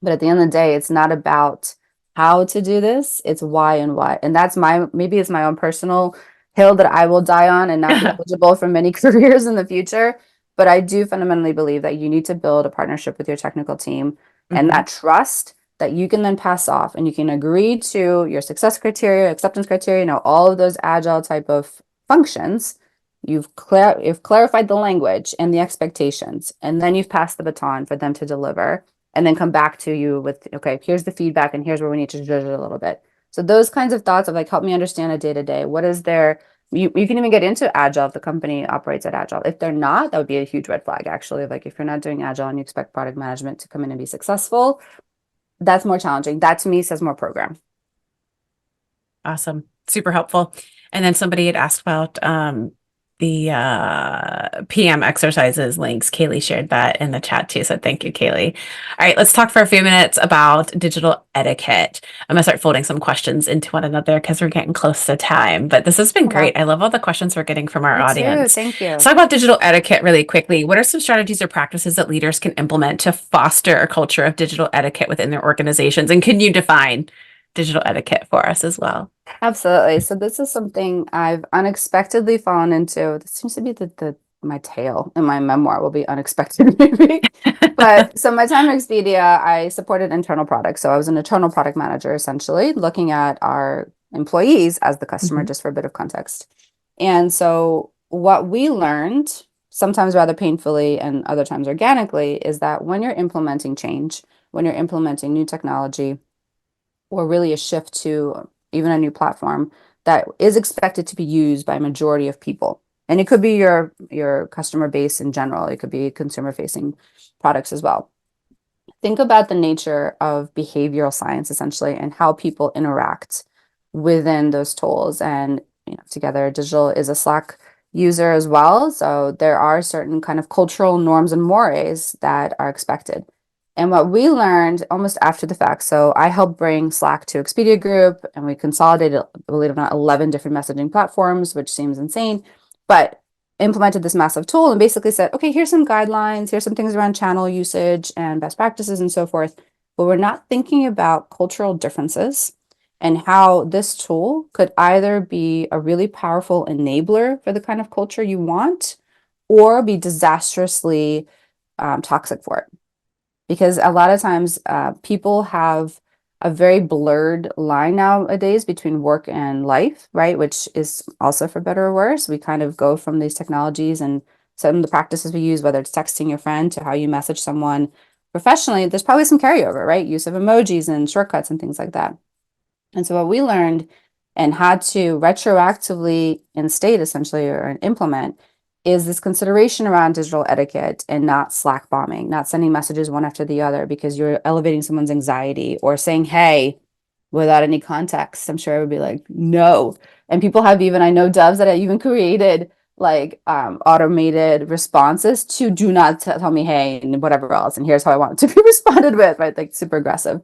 But at the end of the day, it's not about how to do this, it's why and why. And that's maybe it's my own personal hill that I will die on and not be eligible for many careers in the future. But I do fundamentally believe that you need to build a partnership with your technical team and Hmm. that trust that you can then pass off and you can agree to your success criteria, acceptance criteria, all of those agile type of functions. You've clarified the language and the expectations, and then you've passed the baton for them to deliver and then come back to you with, okay, here's the feedback and here's where we need to judge it a little bit. So those kinds of thoughts of like, help me understand a day to day. What is their you can even get into agile if the company operates at agile. If they're not, that would be a huge red flag, actually. Like if you're not doing agile and you expect product management to come in and be successful, that's more challenging. That to me says more program. Awesome. Super helpful. And then somebody had asked about the PM exercises links. Kaylee shared that in the chat too. So thank you, Kaylee. All right, let's talk for a few minutes about digital etiquette. I'm gonna start folding some questions into one another because we're getting close to time. But this has been Okay. great. I love all the questions we're getting from our Me too. audience. Thank Let's you. talk about digital etiquette really quickly. What are some strategies or practices that leaders can implement to foster a culture of digital etiquette within their organizations? And can you define digital etiquette for us as well? Absolutely. So this is something I've unexpectedly fallen into. This seems to be the my tale in my memoir will be unexpected maybe. But so my time at Expedia, I supported internal products. So I was an internal product manager essentially, looking at our employees as the customer, Mhm. just for a bit of context. And so what we learned, sometimes rather painfully and other times organically, is that when you're implementing change, when you're implementing new technology, or really a shift to even a new platform that is expected to be used by a majority of people. And it could be your customer base in general. It could be consumer facing products as well. Think about the nature of behavioral science essentially and how people interact within those tools. And together, digital is a Slack user as well. So there are certain kind of cultural norms and mores that are expected. And what we learned almost after the fact, so I helped bring Slack to Expedia Group and we consolidated, believe it or not, 11 different messaging platforms, which seems insane, but implemented this massive tool and basically said, okay, here's some guidelines, here's some things around channel usage and best practices and so forth. But we're not thinking about cultural differences and how this tool could either be a really powerful enabler for the kind of culture you want or be disastrously toxic for it. Because a lot of times people have a very blurred line nowadays between work and life, right? Which is also for better or worse. We kind of go from these technologies and some of the practices we use, whether it's texting your friend to how you message someone professionally, there's probably some carryover, right? Use of emojis and shortcuts and things like that. And so what we learned and had to retroactively instate essentially or implement is this consideration around digital etiquette and not Slack bombing, not sending messages one after the other because you're elevating someone's anxiety or saying, hey, without any context. I'm sure I would be like, no. And people have even, I know devs that have even created like automated responses to do not tell me, hey, and whatever else. And here's how I want it to be responded with, right? Like super aggressive.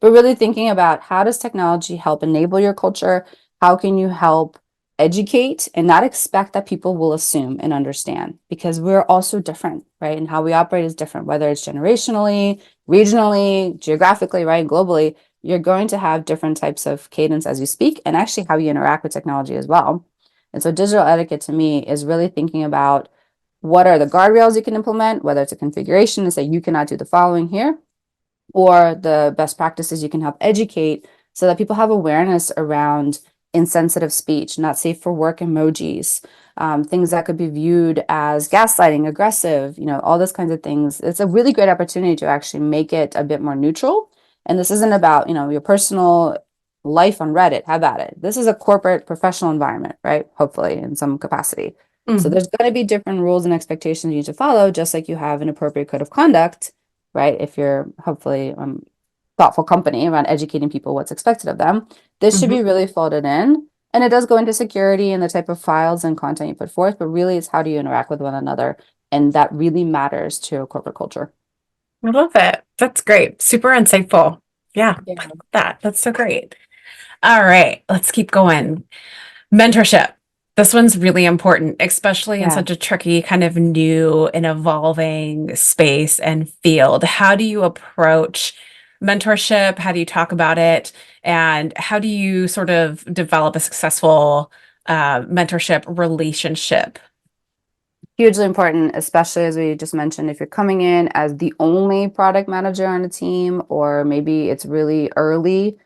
But really thinking about how does technology help enable your culture? How can you help educate and not expect that people will assume and understand because we're also different, right? And how we operate is different, whether it's generationally, regionally, geographically, right? Globally, you're going to have different types of cadence as you speak and actually how you interact with technology as well. And so digital etiquette to me is really thinking about what are the guardrails you can implement, whether it's a configuration and say you cannot do the following here, or the best practices you can help educate so that people have awareness around insensitive speech, not safe for work emojis, things that could be viewed as gaslighting, aggressive, all those kinds of things. It's a really great opportunity to actually make it a bit more neutral. And this isn't about, your personal life on Reddit. How about it? This is a corporate professional environment, right? Hopefully in some capacity. So Mhm. there's going to be different rules and expectations you need to follow, just like you have an appropriate code of conduct, right? If you're hopefully thoughtful company around educating people what's expected of them, this should be Mhm. really folded in. And it does go into security and the type of files and content you put forth, but really it's how do you interact with one another? And that really matters to a corporate culture. I love it. That's great. Super insightful. Yeah, Yeah. I love that. That's so great. All right, let's keep going. Mentorship. This one's really important, especially in Yeah. such a tricky, kind of new and evolving space and field. How do you approach mentorship? How do you talk about it? And how do you sort of develop a successful mentorship relationship? Hugely important, especially as we just mentioned, if you're coming in as the only product manager on a team, or maybe it's really early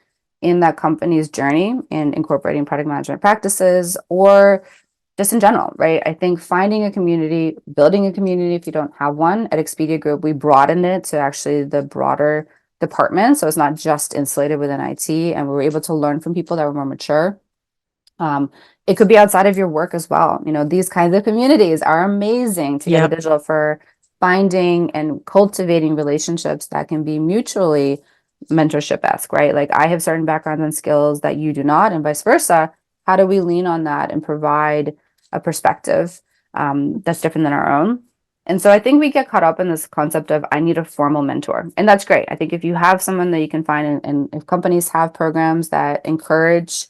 in that company's journey in incorporating product management practices, or just in general, right? I think finding a community, building a community if you don't have one. At Expedia Group, we broadened it to actually the broader department. So it's not just insulated within IT, and we were able to learn from people that were more mature. Um, it could be outside of your work as well. You know, these kinds of communities are amazing to get a Yep. digital for finding and cultivating relationships that can be mutually mentorship-esque, right? Like I have certain backgrounds and skills that you do not, and vice versa. How do we lean on that and provide a perspective that's different than our own? And so I think we get caught up in this concept of I need a formal mentor. And that's great. I think if you have someone that you can find, and if companies have programs that encourage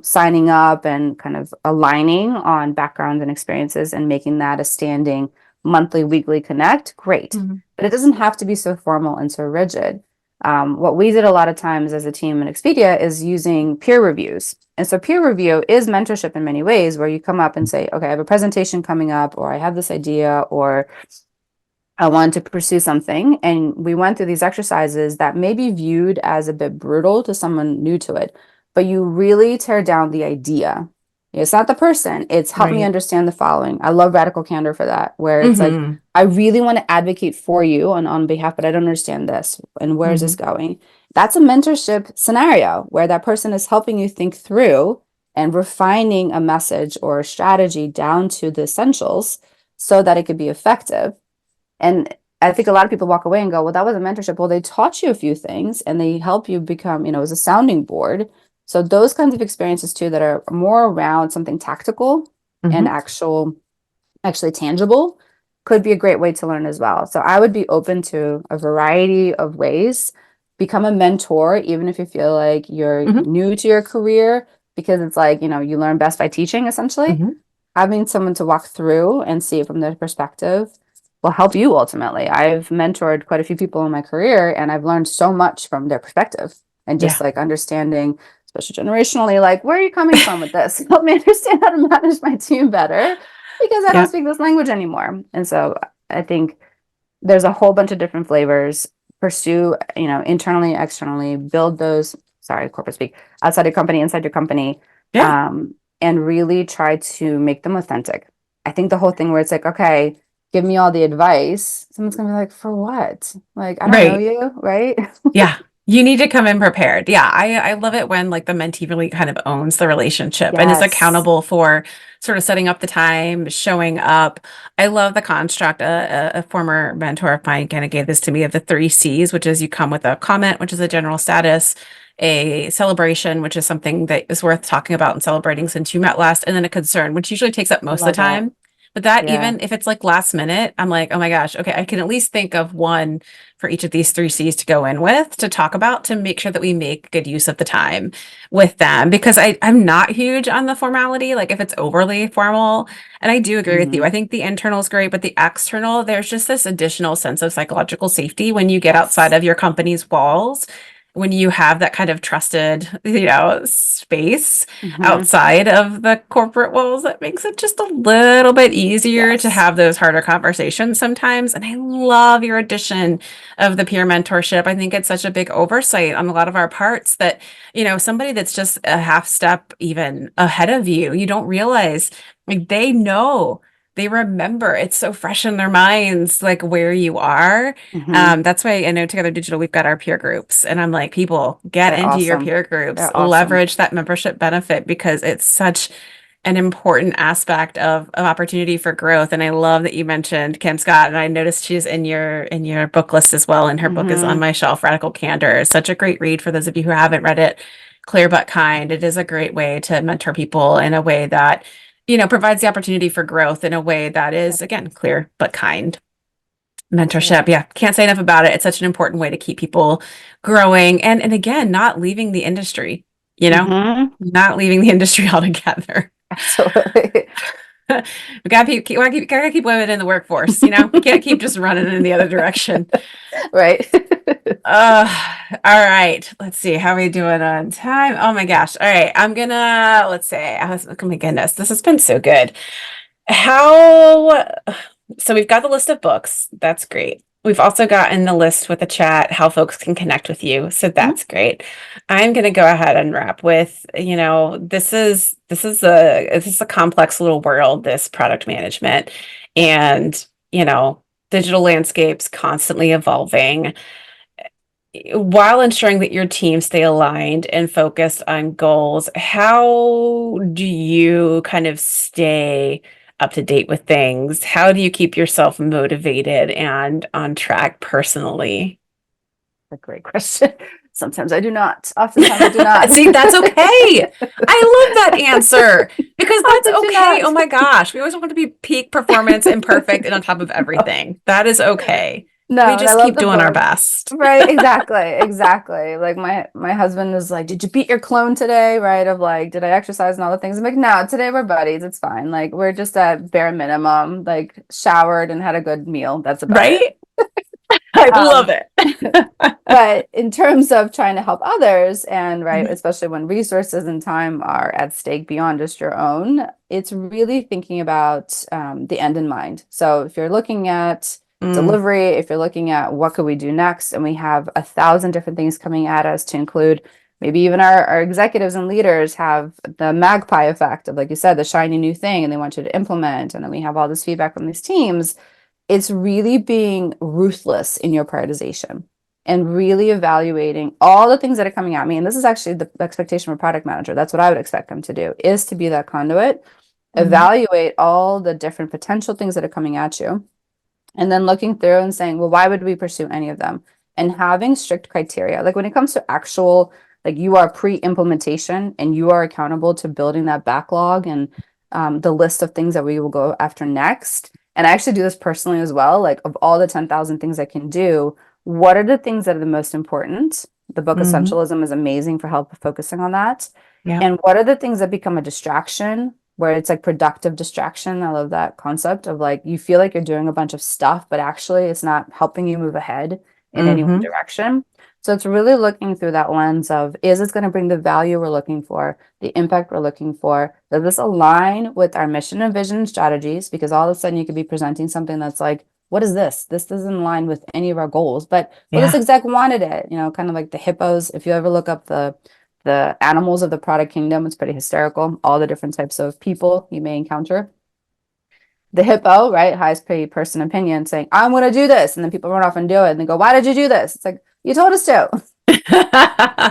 signing up and kind of aligning on backgrounds and experiences and making that a standing monthly, weekly connect, great. Mhm. But it doesn't have to be so formal and so rigid. What we did a lot of times as a team in Expedia is using peer reviews. And so peer review is mentorship in many ways, where you come up and say, okay, I have a presentation coming up, or I have this idea, or I wanted to pursue something. And we went through these exercises that may be viewed as a bit brutal to someone new to it, but you really tear down the idea. It's not the person, it's help me Right. understand the following. I love radical candor for that, where it's like, Hmm. I really want to advocate for you on behalf, but I don't understand this. And where is this Hmm. going? That's a mentorship scenario where that person is helping you think through and refining a message or a strategy down to the essentials so that it could be effective. And I think a lot of people walk away and go, well, that was a mentorship. Well, they taught you a few things and they help you become, as a sounding board. So those kinds of experiences too that are more around something tactical and Hmm. actually tangible could be a great way to learn as well. So I would be open to a variety of ways. Become a mentor, even if you feel like you're Hmm. new to your career, because it's like, you learn best by teaching essentially. Hmm. Having someone to walk through and see it from their perspective will help you ultimately. I've mentored quite a few people in my career and I've learned so much from their perspective and just Yeah. like understanding, especially generationally, like where are you coming from with this? Help me understand how to manage my team better because I don't Yeah. speak this language anymore. And so I think there's a whole bunch of different flavors. Pursue, internally, externally, build those, sorry, corporate speak, outside your company, inside your company, Yeah. um, and really try to make them authentic. I think the whole thing where it's like, okay, give me all the advice, someone's gonna be like, for what? Like, I don't know Right. you, right? Yeah. You need to come in prepared. Yeah. I love it when like the mentee really kind of owns the relationship and is Yes. accountable for sort of setting up the time, showing up. I love the construct. A former mentor of mine kind of gave this to me of the three C's, which is you come with a comment, which is a general status, a celebration, which is something that is worth talking about and celebrating since you met last, and then a concern, which usually takes up I most of the love that. time. But that Yeah. even if it's like last minute, I'm like, oh my gosh, okay, I can at least think of one for each of these three C's to go in with to talk about to make sure that we make good use of the time with them because I'm not huge on the formality, like if it's overly formal. And I do agree with you. Hmm. I think the internal is great, but the external, there's just this additional sense of psychological safety when you get outside Yes. of your company's walls. When you have that kind of trusted, space Hmm. outside of the corporate walls, that makes it just a little bit easier to Yes. have those harder conversations sometimes. And I love your addition of the peer mentorship. I think it's such a big oversight on a lot of our parts that, somebody that's just a half step even ahead of you, you don't realize like they know, they remember, it's so fresh in their minds, like where you are. Hmm. That's why I know Together Digital, we've got our peer groups, and I'm like, people, get They're into your awesome. peer groups, They're awesome. leverage that membership benefit because it's such an important aspect of opportunity for growth. And I love that you mentioned Kim Scott, and I noticed she's in your book list as well. And her book is on Hmm. my shelf, Radical Candor. It's such a great read for those of you who haven't read it. Clear but kind. It is a great way to mentor people in a way that, provides the opportunity for growth in a way that is, Yep. again, clear but kind. Mentorship, Absolutely. yeah, can't say enough about it. It's such an important way to keep people growing and again, not leaving the industry, you know, Hmm. not leaving the industry altogether. Absolutely. We gotta keep women in the workforce. We can't keep just running in the other direction. Right. All right. Let's see. How are we doing on time? Oh my gosh. All right. Let's say, oh my goodness, this has been so good. How, so we've got the list of books. That's great. We've also gotten the list with the chat, how folks can connect with you. So Mhm. that's great. I'm going to go ahead and wrap with, this is a complex little world, this product management, Yeah, and, digital landscapes constantly evolving while ensuring that your team stay aligned and focused on goals. How do you kind of stay up to date with things? How do you keep yourself motivated and on track personally? a great question. Sometimes I do not. Oftentimes I do not. See, that's okay. I love that answer because that's Often do okay. not. Oh my gosh, we always want to be peak performance and perfect and on top of No, everything. That is okay. We no, and I just love keep the doing our book. best. Right, exactly, exactly. Like my husband was like, "Did you beat your clone today?" Right? Of like, "Did I exercise and all the things?" I'm like, "No, today we're buddies. It's fine. Like we're just at bare minimum, like showered and had a good meal. That's about it." Right? I love Um, it. but in terms of trying to help others, and right, especially when resources and time are at stake beyond just your own, it's really thinking about the end in mind. So if you're looking at Mm, delivery, if you're looking at what could we do next, and we have 1,000 different things coming at us to include maybe even our executives and leaders have the magpie effect of, like you said, the shiny new thing, and they want you to implement, and then we have all this feedback from these teams. It's really being ruthless in your prioritization and really evaluating all the things that are coming at me. And this is actually the expectation of a product manager. That's what I would expect them to do, is to be that conduit, mhm, evaluate all the different potential things that are coming at you, and then looking through and saying, well, why would we pursue any of them? And having strict criteria. Like when it comes to actual, like you are pre-implementation and you are accountable to building that backlog and the list of things that we will go after next. And I actually do this personally as well. Like of all the 10,000 things I can do, what are the things that are the most important? The book mhm. Essentialism is amazing for help focusing on that. Yeah. And what are the things that become a distraction, where it's like productive distraction? I love that concept of like you feel like you're doing a bunch of stuff, but actually it's not helping you move ahead in any one Hmm. direction. So it's really looking through that lens of, is this going to bring the value we're looking for, the impact we're looking for? Does this align with our mission and vision and strategies? Because all of a sudden you could be presenting something that's like, what is this? This doesn't align with any of our goals, but well, this Yeah. exec wanted it, kind of like the hippos. If you ever look up the animals of the product kingdom, it's pretty hysterical. All the different types of people you may encounter. The hippo, right, highest paid person opinion, saying, "I'm going to do this," and then people run off and do it, and they go, "Why did you do this?" It's like, you told us to.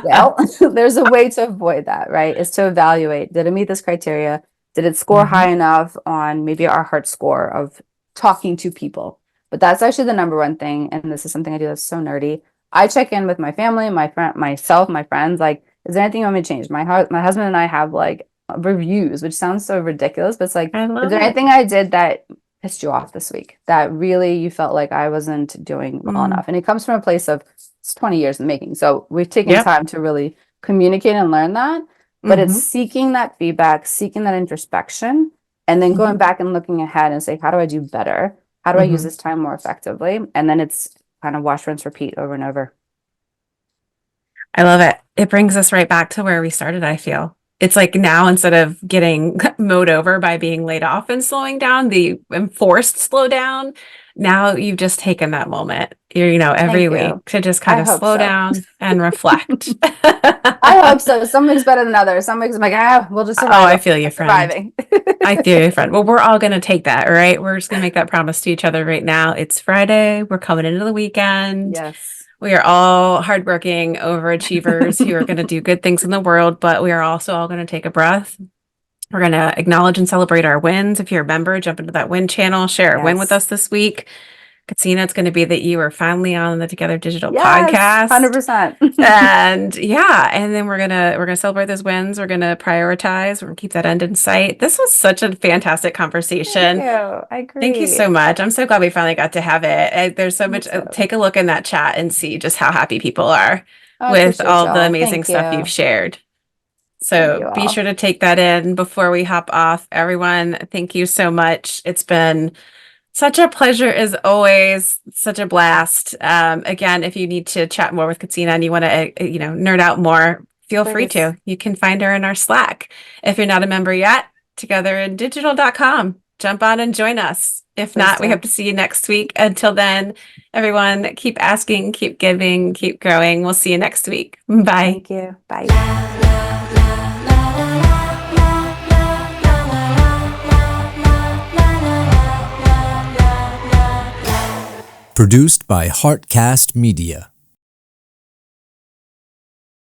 Well, there's a way to avoid that, right? Is to evaluate, did it meet this criteria? Did it score Mhm. high enough on maybe our heart score of talking to people? But that's actually the number one thing. And this is something I do that's so nerdy. I check in with my family, my friend, myself, my friends. Like, is there anything you want me to change? My husband and I have like reviews, which sounds so ridiculous, but it's like, I is love there it. anything I did that pissed you off this week that really you felt like I wasn't doing well Mm. enough? And it comes from a place of, it's 20 years in the making. So we've taken Yep. time to really communicate and learn that. But it's Hmm. seeking that feedback, seeking that introspection, and then going Hmm. back and looking ahead and say, how do I do better? How do I use Hmm. this time more effectively? And then it's kind of wash, rinse, repeat over and over. I love it. It brings us right back to where we started, I feel. It's like now instead of getting mowed over by being laid off and slowing down, the enforced slow down, now you've just taken that moment, every Thank week you. to just kind I of hope slow so. down and reflect. I hope so. Some weeks better than others. Some weeks I'm like, we'll just Oh, survive I it. feel you, I'm friend. surviving. I feel you, friend. Well, we're all going to take that, all right? We're just going to make that promise to each other right now. It's Friday. We're coming into the weekend. Yes. We are all hardworking overachievers who are going to do good things in the world, but we are also all going to take a breath. We're going to acknowledge and celebrate our wins. If you're a member, jump into that win channel, share a win with Yes. us this week. Katina, it's going to be that you are finally on the Together Digital Yes. podcast. 100%. And yeah, and then we're gonna celebrate those wins. We're gonna prioritize. We're gonna keep that end in sight. This was such a fantastic Thank you. conversation. I Thank you agree. so much. I'm so glad we finally got to have it. There's so Me much. too. Take a look in that chat and see just how happy people are I with appreciate all the y'all. amazing Thank stuff you've you. shared. Thank So you be all. sure to take that in before we hop off. Everyone, thank you so much. It's been such a pleasure as always. Such a blast. Again, if you need to chat more with Katina and you want to, nerd out more, feel free Please. to. You can find her in our Slack. If you're not a member yet, togetherindigital.com. jump on and join us. If Please not, we do. hope to see you next week. Until then, everyone, keep asking, keep giving, keep growing. We'll see you next week. Bye. Thank you. Bye. Produced by Heartcast Media.